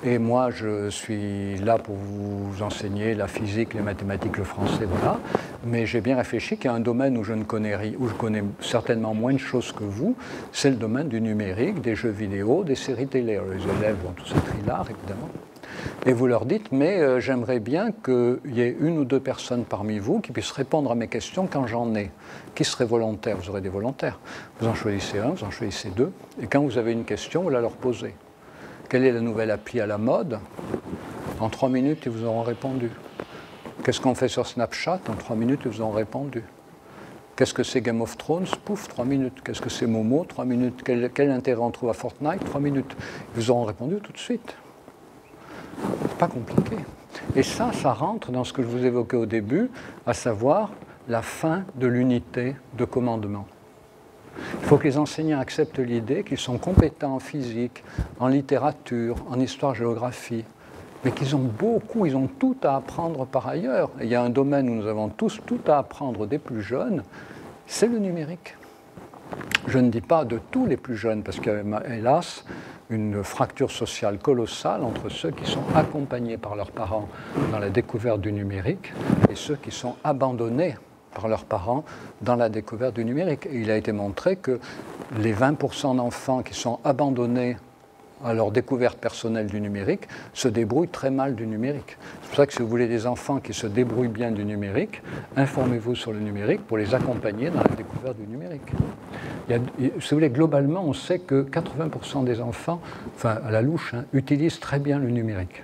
et moi, je suis là pour vous enseigner la physique, les mathématiques, le français, voilà, mais j'ai bien réfléchi qu'il y a un domaine où je ne connais rien, où je connais certainement moins de choses que vous, c'est le domaine du numérique, des jeux vidéo, des séries télé. Alors, les élèves vont tous être hilares, évidemment. Et vous leur dites, mais j'aimerais bien qu'il y ait 1 ou 2 personnes parmi vous qui puissent répondre à mes questions quand j'en ai. Qui serait volontaire? Vous aurez des volontaires. Vous en choisissez 1, vous en choisissez 2. Et quand vous avez une question, vous la leur posez. Quelle est la nouvelle appli à la mode? En 3 minutes, ils vous auront répondu. Qu'est-ce qu'on fait sur Snapchat? En 3 minutes, ils vous auront répondu. Qu'est-ce que c'est Game of Thrones? Pouf, 3 minutes. Qu'est-ce que c'est Momo? 3 minutes. Quel intérêt on trouve à Fortnite? 3 minutes. Ils vous auront répondu tout de suite. Pas compliqué. Et ça rentre dans ce que je vous évoquais au début, à savoir la fin de l'unité de commandement. Il faut que les enseignants acceptent l'idée qu'ils sont compétents en physique, en littérature, en histoire-géographie, mais qu'ils ont ils ont tout à apprendre par ailleurs. Et il y a un domaine où nous avons tous tout à apprendre des plus jeunes, c'est le numérique. Je ne dis pas de tous les plus jeunes, parce qu'il y a, hélas, une fracture sociale colossale entre ceux qui sont accompagnés par leurs parents dans la découverte du numérique et ceux qui sont abandonnés par leurs parents dans la découverte du numérique. Et il a été montré que les 20% d'enfants qui sont abandonnés à leur découverte personnelle du numérique se débrouillent très mal du numérique. C'est pour ça que si vous voulez des enfants qui se débrouillent bien du numérique, informez-vous sur le numérique pour les accompagner dans la découverte du numérique. Si vous voulez, globalement, on sait que 80% des enfants, enfin à la louche, utilisent très bien le numérique.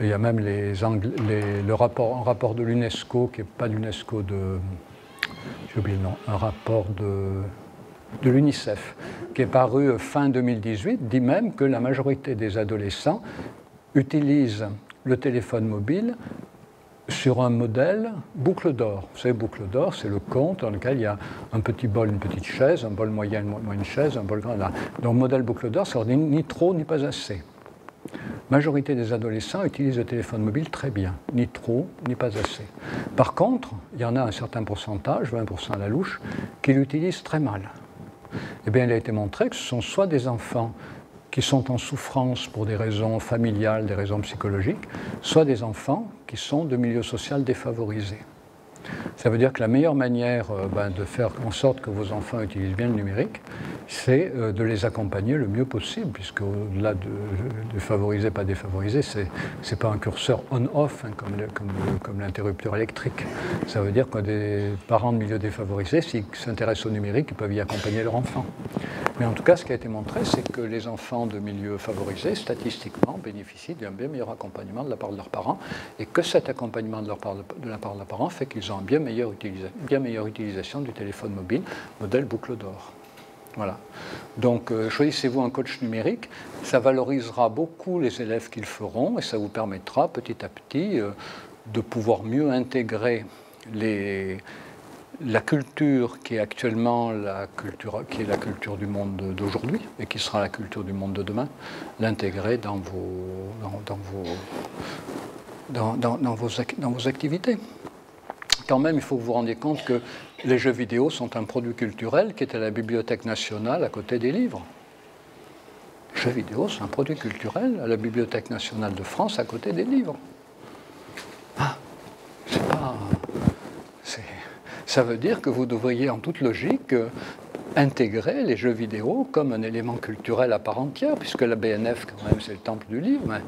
Et il y a même un rapport de l'UNESCO, qui n'est pas l'UNESCO j'ai oublié le nom, un rapport de l'UNICEF, qui est paru fin 2018, dit même que la majorité des adolescents utilisent le téléphone mobile sur un modèle boucle d'or. Vous savez, boucle d'or, c'est le compte dans lequel il y a un petit bol, une petite chaise, un bol moyen, une chaise, un bol grand. Là. Donc, modèle boucle d'or, ça veut dire ni trop, ni pas assez. La majorité des adolescents utilisent le téléphone mobile très bien, ni trop, ni pas assez. Par contre, il y en a un certain pourcentage, 20% à la louche, qui l'utilisent très mal. Eh bien, il a été montré que ce sont soit des enfants qui sont en souffrance pour des raisons familiales, des raisons psychologiques, soit des enfants qui sont de milieux sociaux défavorisés. Ça veut dire que la meilleure manière de faire en sorte que vos enfants utilisent bien le numérique, c'est de les accompagner le mieux possible, puisque au-delà de favoriser, pas défavoriser, c'est pas un curseur on-off comme l'interrupteur électrique. Ça veut dire que des parents de milieux défavorisés, s'ils s'intéressent au numérique, ils peuvent y accompagner leur enfant. Mais en tout cas, ce qui a été montré, c'est que les enfants de milieux favorisés, statistiquement, bénéficient d'un bien meilleur accompagnement de la part de leurs parents, et que cet accompagnement de la part de leurs parents fait qu'ils ont une bien meilleure utilisation du téléphone mobile, modèle boucle d'or. Voilà. Donc, choisissez-vous un coach numérique, ça valorisera beaucoup les élèves qui le feront, et ça vous permettra petit à petit de pouvoir mieux intégrer la culture qui est actuellement la culture du monde d'aujourd'hui et qui sera la culture du monde de demain, l'intégrer dans vos activités. Quand même, il faut que vous vous rendiez compte que les jeux vidéo sont un produit culturel qui est à la Bibliothèque nationale à côté des livres. Les jeux vidéo, c'est un produit culturel à la Bibliothèque nationale de France à côté des livres. Ça veut dire que vous devriez, en toute logique, intégrer les jeux vidéo comme un élément culturel à part entière, puisque la BNF, quand même, c'est le temple du livre, mais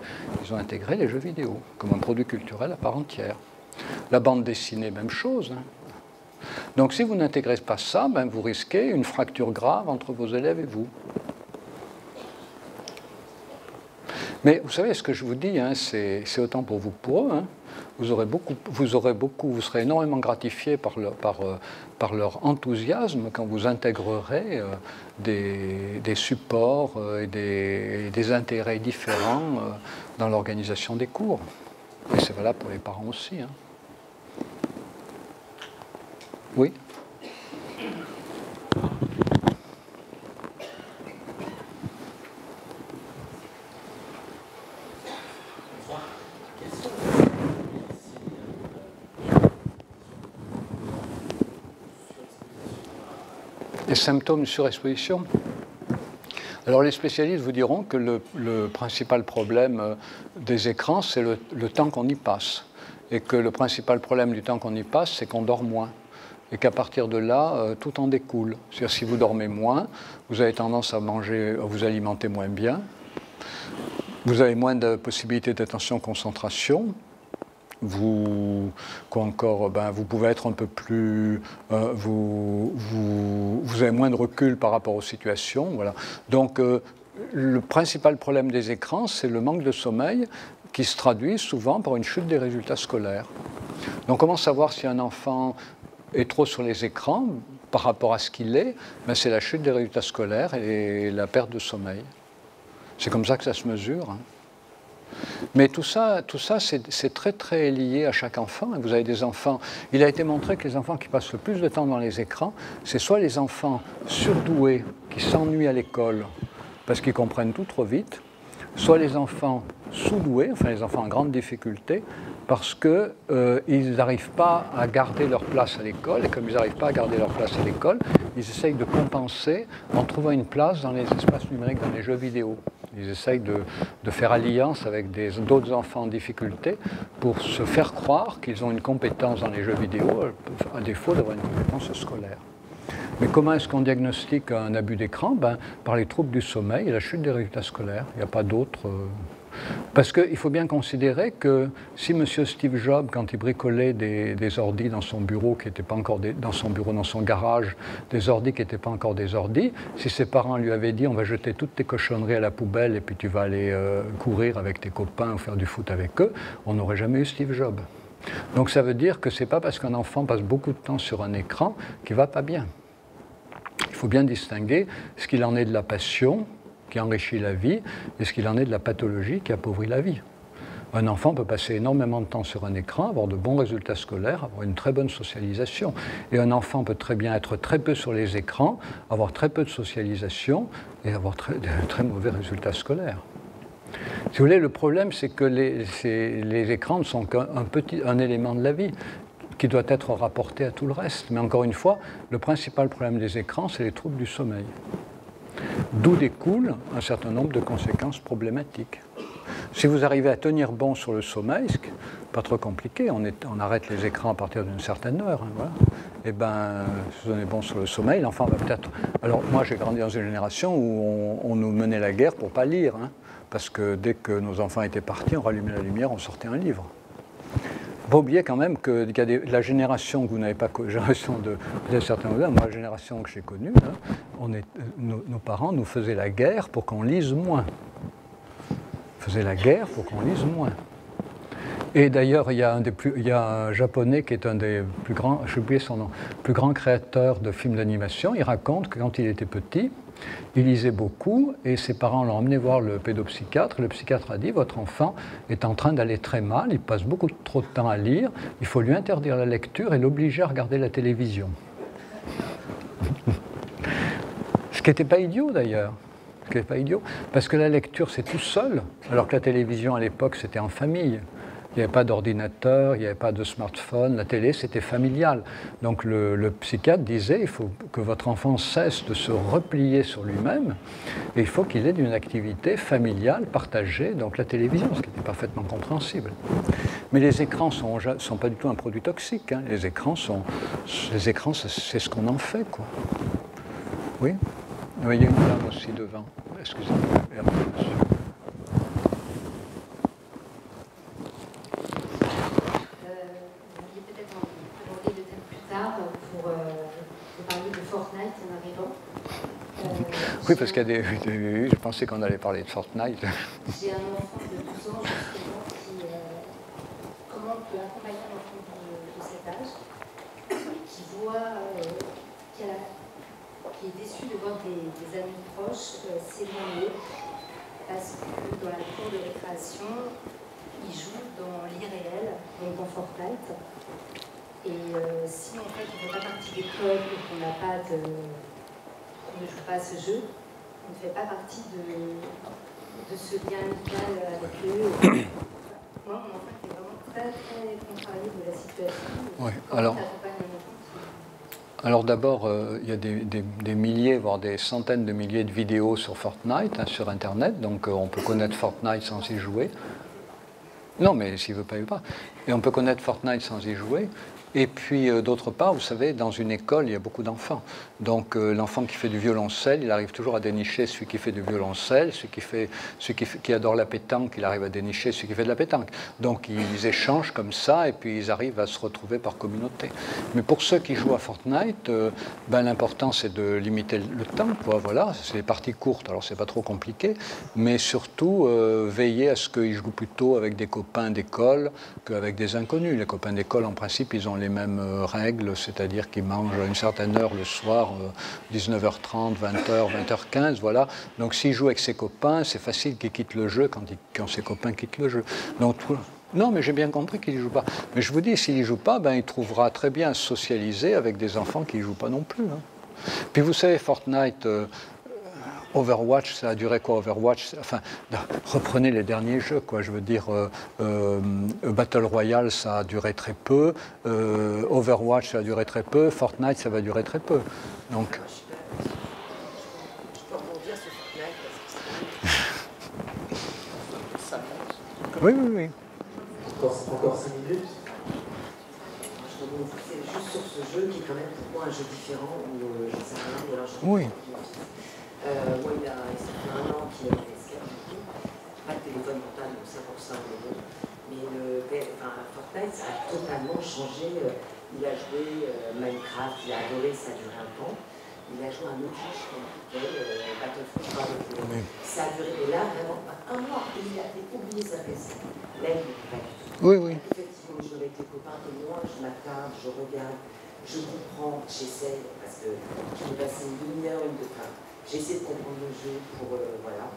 ils ont intégré les jeux vidéo comme un produit culturel à part entière. La bande dessinée, même chose. Donc si vous n'intégrez pas ça, ben, vous risquez une fracture grave entre vos élèves et vous. Mais vous savez, ce que je vous dis, hein, c'est autant pour vous que pour eux. Hein. Vous serez énormément gratifié par leur enthousiasme quand vous intégrerez des supports et des intérêts différents dans l'organisation des cours. Et c'est valable pour les parents aussi. Hein. Oui ? Les symptômes de surexposition. Alors les spécialistes vous diront que le principal problème des écrans, c'est le temps qu'on y passe. Et que le principal problème du temps qu'on y passe, c'est qu'on dort moins. Et qu'à partir de là, tout en découle. C'est-à-dire si vous dormez moins, vous avez tendance à vous alimenter moins bien. Vous avez moins de possibilités d'attention, concentration. Vous pouvez être un peu plus... vous avez moins de recul par rapport aux situations. Voilà. Donc, le principal problème des écrans, c'est le manque de sommeil qui se traduit souvent par une chute des résultats scolaires. Donc, comment savoir si un enfant est trop sur les écrans par rapport à ce qu'il est? Ben, c'est la chute des résultats scolaires et la perte de sommeil. C'est comme ça que ça se mesure. Hein. Mais tout ça c'est très, très lié à chaque enfant. Vous avez des enfants... Il a été montré que les enfants qui passent le plus de temps dans les écrans, c'est soit les enfants surdoués qui s'ennuient à l'école parce qu'ils comprennent tout trop vite, soit les enfants sous-doués, enfin les enfants en grande difficulté, parce qu'ils n'arrivent pas à garder leur place à l'école, et comme ils n'arrivent pas à garder leur place à l'école, ils essayent de compenser en trouvant une place dans les espaces numériques, dans les jeux vidéo. Ils essayent de faire alliance avec d'autres enfants en difficulté pour se faire croire qu'ils ont une compétence dans les jeux vidéo, à défaut d'avoir une compétence scolaire. Mais comment est-ce qu'on diagnostique un abus d'écran? Ben, par les troubles du sommeil et la chute des résultats scolaires. Il n'y a pas d'autre... Parce qu'il faut bien considérer que si M. Steve Jobs, quand il bricolait des ordis dans son bureau, qui n'étaient pas encore dans son garage, des ordis qui n'étaient pas encore des ordis, si ses parents lui avaient dit « on va jeter toutes tes cochonneries à la poubelle et puis tu vas aller courir avec tes copains ou faire du foot avec eux », on n'aurait jamais eu Steve Jobs. Donc ça veut dire que ce n'est pas parce qu'un enfant passe beaucoup de temps sur un écran qu'il ne va pas bien. Il faut bien distinguer ce qu'il en est de la passion, qui enrichit la vie, et ce qu'il en est de la pathologie qui appauvrit la vie. Un enfant peut passer énormément de temps sur un écran, avoir de bons résultats scolaires, avoir une très bonne socialisation. Et un enfant peut très bien être très peu sur les écrans, avoir très peu de socialisation et avoir de très mauvais résultats scolaires. Si vous voulez, le problème, c'est que les écrans ne sont qu'un élément de la vie qui doit être rapporté à tout le reste. Mais encore une fois, le principal problème des écrans, c'est les troubles du sommeil. D'où découle un certain nombre de conséquences problématiques. Si vous arrivez à tenir bon sur le sommeil, ce qui n'est pas trop compliqué, on arrête les écrans à partir d'une certaine heure, hein, voilà. Et bien, si vous êtes bon sur le sommeil, l'enfant va peut-être... Alors moi, j'ai grandi dans une génération où on nous menait la guerre pour ne pas lire, hein, parce que dès que nos enfants étaient partis, on rallumait la lumière, on sortait un livre. Il ne faut pas oublier quand même que la génération que vous n'avez pas connue, moi, la génération que j'ai connue, hein, nos parents nous faisaient la guerre pour qu'on lise moins. Faisaient la guerre pour qu'on lise moins. Et d'ailleurs, il y a un japonais qui est un des plus grands, j'ai oublié son nom, plus grands créateurs de films d'animation. Il raconte que quand il était petit, il lisait beaucoup et ses parents l'ont emmené voir le pédopsychiatre. Le psychiatre a dit « Votre enfant est en train d'aller très mal, il passe beaucoup trop de temps à lire, il faut lui interdire la lecture et l'obliger à regarder la télévision. » Ce qui n'était pas idiot d'ailleurs. Ce qui n'était pas idiot, parce que la lecture c'est tout seul, alors que la télévision à l'époque c'était en famille. Il n'y avait pas d'ordinateur, il n'y avait pas de smartphone, la télé c'était familial. Donc le psychiatre disait il faut que votre enfant cesse de se replier sur lui-même et il faut qu'il ait une activité familiale partagée, donc la télévision, ce qui était parfaitement compréhensible. Mais les écrans ne sont pas du tout un produit toxique. Hein. Les écrans, c'est ce qu'on en fait, quoi. Oui, il y a une dame aussi devant. Excusez-moi. Peut-être aborder le thème plus tard pour Oui, parce qu'il y a je pensais qu'on allait parler de Fortnite. J'ai un enfant de 12 ans, justement, comment on peut accompagner un enfant de cet âge, qui voit, qui est déçu de voir des amis proches s'éloigner, parce que dans la cour de récréation, ils jouent dans l'irréel, donc dans Fortnite. Et si en fait on ne fait pas partie des clubs ou qu'on n'a pas on ne joue pas à ce jeu, on ne fait pas partie de ce lien amical avec eux. Moi, mon enfant était vraiment très, très contrarié de la situation. Oui, alors d'abord, il y a des milliers, voire des centaines de milliers de vidéos sur Fortnite, sur Internet, donc on peut connaître Fortnite sans y jouer. Non, mais s'il ne veut pas, il ne veut pas. Et on peut connaître Fortnite sans y jouer. Et puis, d'autre part, vous savez, dans une école, il y a beaucoup d'enfants. Donc, l'enfant qui fait du violoncelle, il arrive toujours à dénicher celui qui fait du violoncelle, celui qui adore la pétanque, il arrive à dénicher celui qui fait de la pétanque. Donc, ils échangent comme ça, et puis ils arrivent à se retrouver par communauté. Mais pour ceux qui jouent à Fortnite, l'important, c'est de limiter le temps, quoi. Voilà, c'est des parties courtes, alors c'est pas trop compliqué, mais surtout, veiller à ce qu'ils jouent plutôt avec des copains d'école qu'avec des inconnus. Les copains d'école, en principe, ils ont les mêmes règles, c'est-à-dire qu'ils mangent à une certaine heure le soir, 19h30, 20h, 20h15, voilà. Donc s'il joue avec ses copains, c'est facile qu'il quitte le jeu quand ses copains quittent le jeu. Donc, non, mais j'ai bien compris qu'il ne joue pas. Mais je vous dis, s'il ne joue pas, il trouvera très bien à se socialiser avec des enfants qui ne jouent pas non plus. Hein. Puis vous savez, Fortnite... Overwatch, ça a duré quoi Overwatch, enfin, reprenez les derniers jeux, quoi. Je veux dire, Battle Royale, ça a duré très peu. Overwatch, ça a duré très peu. Fortnite, ça va durer très peu. Donc. Je peux rebondir sur Fortnite parce que ça monte. Oui, oui, oui. Encore 5 minutes. Je rebondis juste sur ce jeu qui est quand même pour moi un jeu différent où je ne sais rien, ou alors Oui. Moi, il a 1 an qu'il a une PS4, pas de téléphone portable, donc ça pour ça, mais Fortnite, ça a totalement changé. Il a joué Minecraft, il a adoré, ça a duré un temps. Il a joué un autre jeu, je crois, Battlefield, ça a duré, et là, vraiment, 1 mois, il avait oublié sa PS. Là, il n'est pas du tout. Oui, oui. Effectivement, je joue avec les copains, et moi, je m'attarde, je regarde, je comprends, j'essaye, parce que je vais passer une demi-heure, une de temps. J'essaie de comprendre le jeu pour, voilà.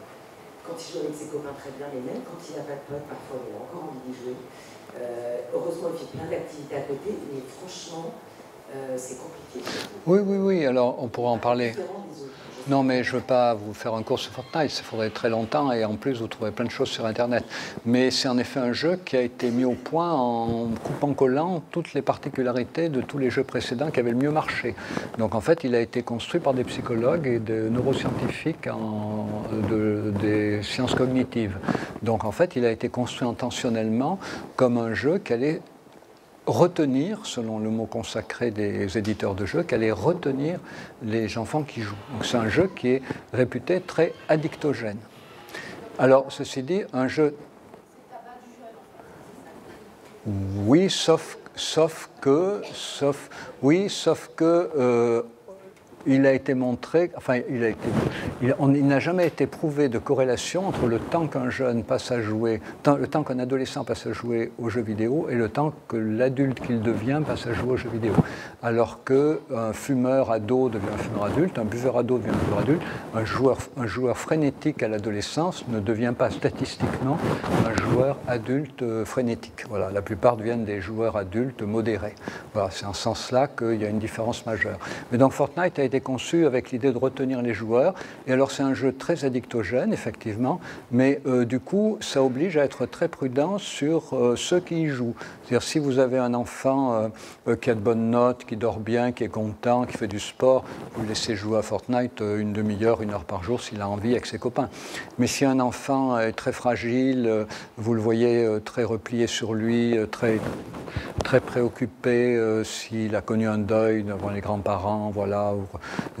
Quand il joue avec ses copains, très bien, mais même quand il n'a pas de potes, parfois il a encore envie d'y jouer. Heureusement, il fait plein d'activités à côté, mais franchement, c'est compliqué. Oui, oui, oui, alors on pourra en parler. Non, mais je ne veux pas vous faire un cours sur Fortnite, ça faudrait très longtemps et en plus vous trouverez plein de choses sur Internet. Mais c'est en effet un jeu qui a été mis au point en coupant-collant toutes les particularités de tous les jeux précédents qui avaient le mieux marché. Donc en fait, il a été construit par des psychologues et des neuroscientifiques des sciences cognitives. Donc en fait, il a été construit intentionnellement comme un jeu qui allait retenir, selon le mot consacré des éditeurs de jeux, qu'allait retenir les enfants qui jouent. Donc c'est un jeu qui est réputé très addictogène. Alors, ceci dit, un jeu... Oui, sauf que il a été montré, enfin, il n'a jamais été prouvé de corrélation entre le temps qu'un jeune passe à jouer, le temps qu'un adolescent passe à jouer aux jeux vidéo et le temps que l'adulte qu'il devient passe à jouer aux jeux vidéo. Alors qu'un fumeur ado devient un fumeur adulte, un buveur ado devient un buveur adulte, un joueur frénétique à l'adolescence ne devient pas statistiquement un joueur adulte frénétique. Voilà, la plupart deviennent des joueurs adultes modérés. Voilà, c'est en ce sens-là qu'il y a une différence majeure. Mais donc Fortnite a été conçu avec l'idée de retenir les joueurs. Et alors c'est un jeu très addictogène, effectivement, mais du coup, ça oblige à être très prudent sur ceux qui y jouent. C'est-à-dire si vous avez un enfant qui a de bonnes notes, qui dort bien, qui est content, qui fait du sport, vous le laissez jouer à Fortnite une demi-heure, 1 heure par jour s'il a envie avec ses copains. Mais si un enfant est très fragile, vous le voyez très replié sur lui, très très préoccupé s'il a connu un deuil devant les grands-parents, voilà, ou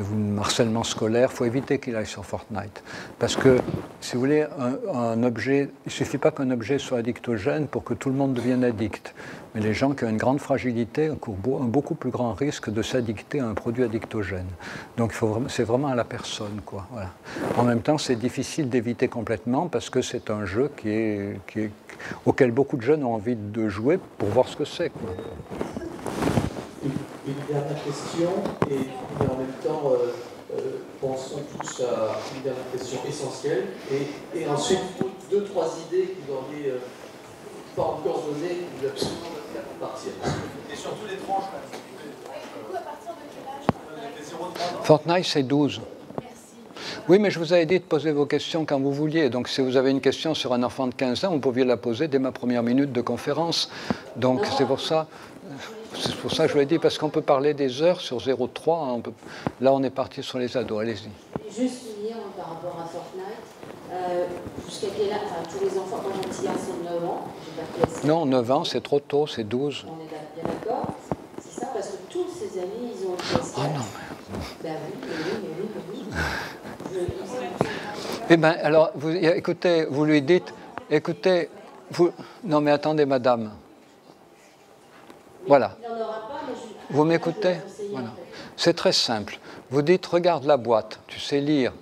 un harcèlement scolaire, il faut éviter qu'il aille sur Fortnite. Parce que, si vous voulez, un objet, il ne suffit pas qu'un objet soit addictogène pour que tout le monde devienne addict. Mais les gens qui ont une grande fragilité courent un beaucoup plus grand risque de s'addicter à un produit addictogène. Donc c'est vraiment à la personne, quoi. Voilà. En même temps, c'est difficile d'éviter complètement parce que c'est un jeu auquel beaucoup de jeunes ont envie de jouer pour voir ce que c'est, quoi. Une dernière question, et en même temps, pensons tous à une dernière question essentielle, et ensuite 2-3 idées que vous n'auriez pas encore données, que vous absolument partir. Et surtout les tranches, là. Du coup, à partir de quel âge Fortnite, c'est 12. Oui, mais je vous avais dit de poser vos questions quand vous vouliez. Donc, si vous avez une question sur un enfant de 15 ans, vous pouviez la poser dès ma première minute de conférence. Donc, c'est pour ça que je vous l'ai dit, parce qu'on peut parler des heures sur 0,3. Là, on est parti sur les ados. Allez-y. Juste finir par rapport à Fortnite. Jusqu'à quel âge, enfin, tous les enfants, moi j'ai un petit garçon de 9 ans, j'ai pas classé. Non, 9 ans, c'est trop tôt, c'est 12. On est bien d'accord. C'est ça, parce que tous ses amis, ils ont le PS4. Oh non, Ben oui. Eh bien, alors, écoutez, vous lui dites, écoutez, non mais attendez, madame. Voilà. Il n'en aura pas, mais vous m'écoutez? Voilà. C'est très simple. Vous dites, regarde la boîte, tu sais lire.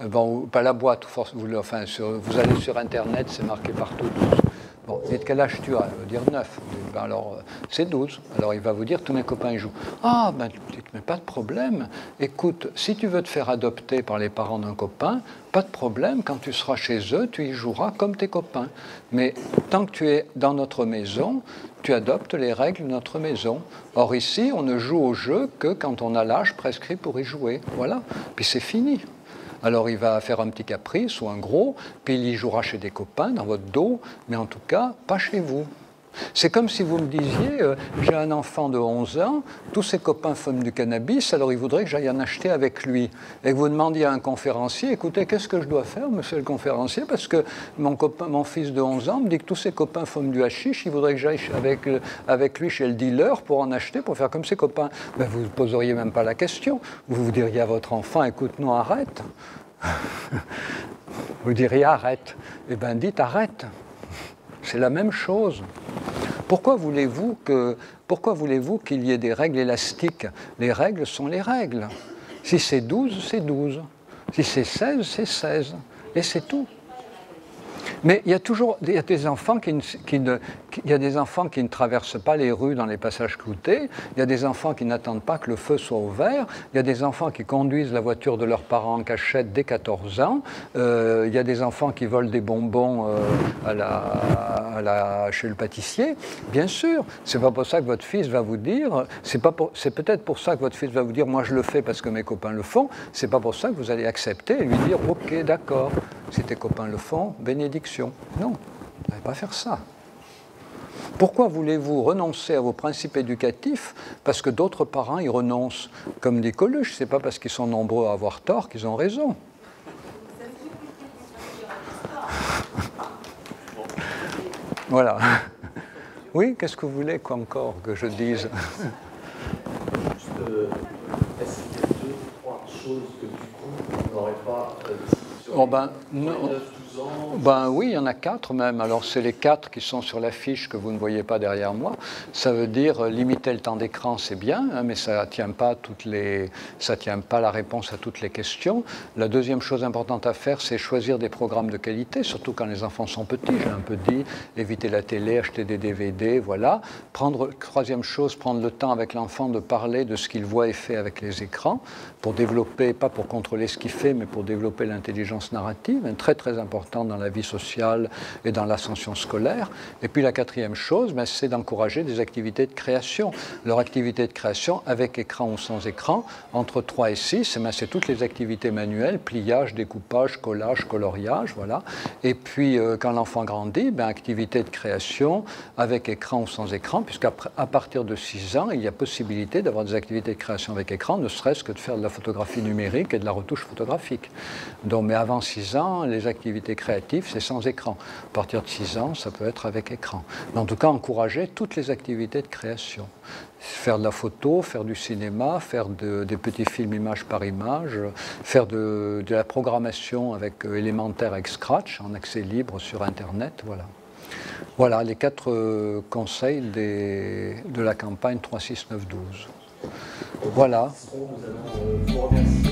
Bon, pas la boîte, enfin, vous allez sur Internet, c'est marqué partout 12. Bon, dites quel âge tu as? Il va dire 9. Ben alors, c'est 12. Alors, il va vous dire, tous mes copains y jouent. Ah, ben, dites, mais pas de problème. Écoute, si tu veux te faire adopter par les parents d'un copain, pas de problème. Quand tu seras chez eux, tu y joueras comme tes copains. Mais tant que tu es dans notre maison, tu adoptes les règles de notre maison. Or, ici, on ne joue au jeu que quand on a l'âge prescrit pour y jouer. Voilà. Puis c'est fini. Alors il va faire un petit caprice ou un gros, puis il y jouera chez des copains dans votre dos, mais en tout cas, pas chez vous. C'est comme si vous me disiez, j'ai un enfant de 11 ans, tous ses copains fument du cannabis, alors il voudrait que j'aille en acheter avec lui. Et que vous demandiez à un conférencier, écoutez, qu'est-ce que je dois faire, monsieur le conférencier, parce que mon fils de 11 ans me dit que tous ses copains fument du hashish, il voudrait que j'aille avec lui chez le dealer pour en acheter, pour faire comme ses copains. Ben, vous ne poseriez même pas la question. Vous diriez à votre enfant, écoute, non, arrête. Vous diriez, arrête. Eh bien, dites, arrête. C'est la même chose. Pourquoi voulez-vous qu'il y ait des règles élastiques? Les règles sont les règles. Si c'est 12, c'est 12. Si c'est 16, c'est 16. Et c'est tout. Mais il y a des enfants qui ne traversent pas les rues dans les passages cloutés. Il y a des enfants qui n'attendent pas que le feu soit ouvert. Il y a des enfants qui conduisent la voiture de leurs parents en cachette dès 14 ans. Il y a des enfants qui volent des bonbons chez le pâtissier. Bien sûr, c'est pas pour ça que votre fils va vous dire. C'est peut-être pour ça que votre fils va vous dire, moi je le fais parce que mes copains le font. C'est pas pour ça que vous allez accepter et lui dire, ok, d'accord. Si tes copains le font, bénédiction. Non, vous n'allez pas faire ça. Pourquoi voulez-vous renoncer à vos principes éducatifs? Parce que d'autres parents y renoncent. Comme dit Coluche, c'est pas parce qu'ils sont nombreux à avoir tort qu'ils ont raison. Voilà. Oui, qu'est-ce que vous voulez encore que je dise? Est-ce qu'il y a 2 ou 3 choses que du coup, on n'aurait pas Oh ben, oui, il y en a 4 même. Alors, c'est les 4 qui sont sur l'affiche que vous ne voyez pas derrière moi. Ça veut dire limiter le temps d'écran, c'est bien, hein, mais ça ne tient pas la réponse à toutes les questions. La deuxième chose importante à faire, c'est choisir des programmes de qualité, surtout quand les enfants sont petits. J'ai un peu dit, éviter la télé, acheter des DVD, voilà. Troisième chose, prendre le temps avec l'enfant de parler de ce qu'il voit et fait avec les écrans, pour développer, pas pour contrôler ce qu'il fait, mais pour développer l'intelligence narrative, très très important dans la vie sociale et dans l'ascension scolaire. Et puis la 4e chose, c'est d'encourager des activités de création. Leur activité de création, avec écran ou sans écran, entre 3 et 6, c'est toutes les activités manuelles, pliage, découpage, collage, coloriage, voilà. Et puis quand l'enfant grandit, activité de création avec écran ou sans écran, puisqu'à partir de 6 ans, il y a possibilité d'avoir des activités de création avec écran, ne serait-ce que de faire de la photographie numérique et de la retouche photographique. Donc, mais avant 6 ans, les activités activité créative, c'est sans écran. À partir de 6 ans, ça peut être avec écran. Mais en tout cas, encourager toutes les activités de création. Faire de la photo, faire du cinéma, faire des petits films image par image, faire de la programmation avec Elementor, avec Scratch, en accès libre sur Internet, voilà. Voilà les 4 conseils de la campagne 36912. Voilà. Nous allons vous remercier.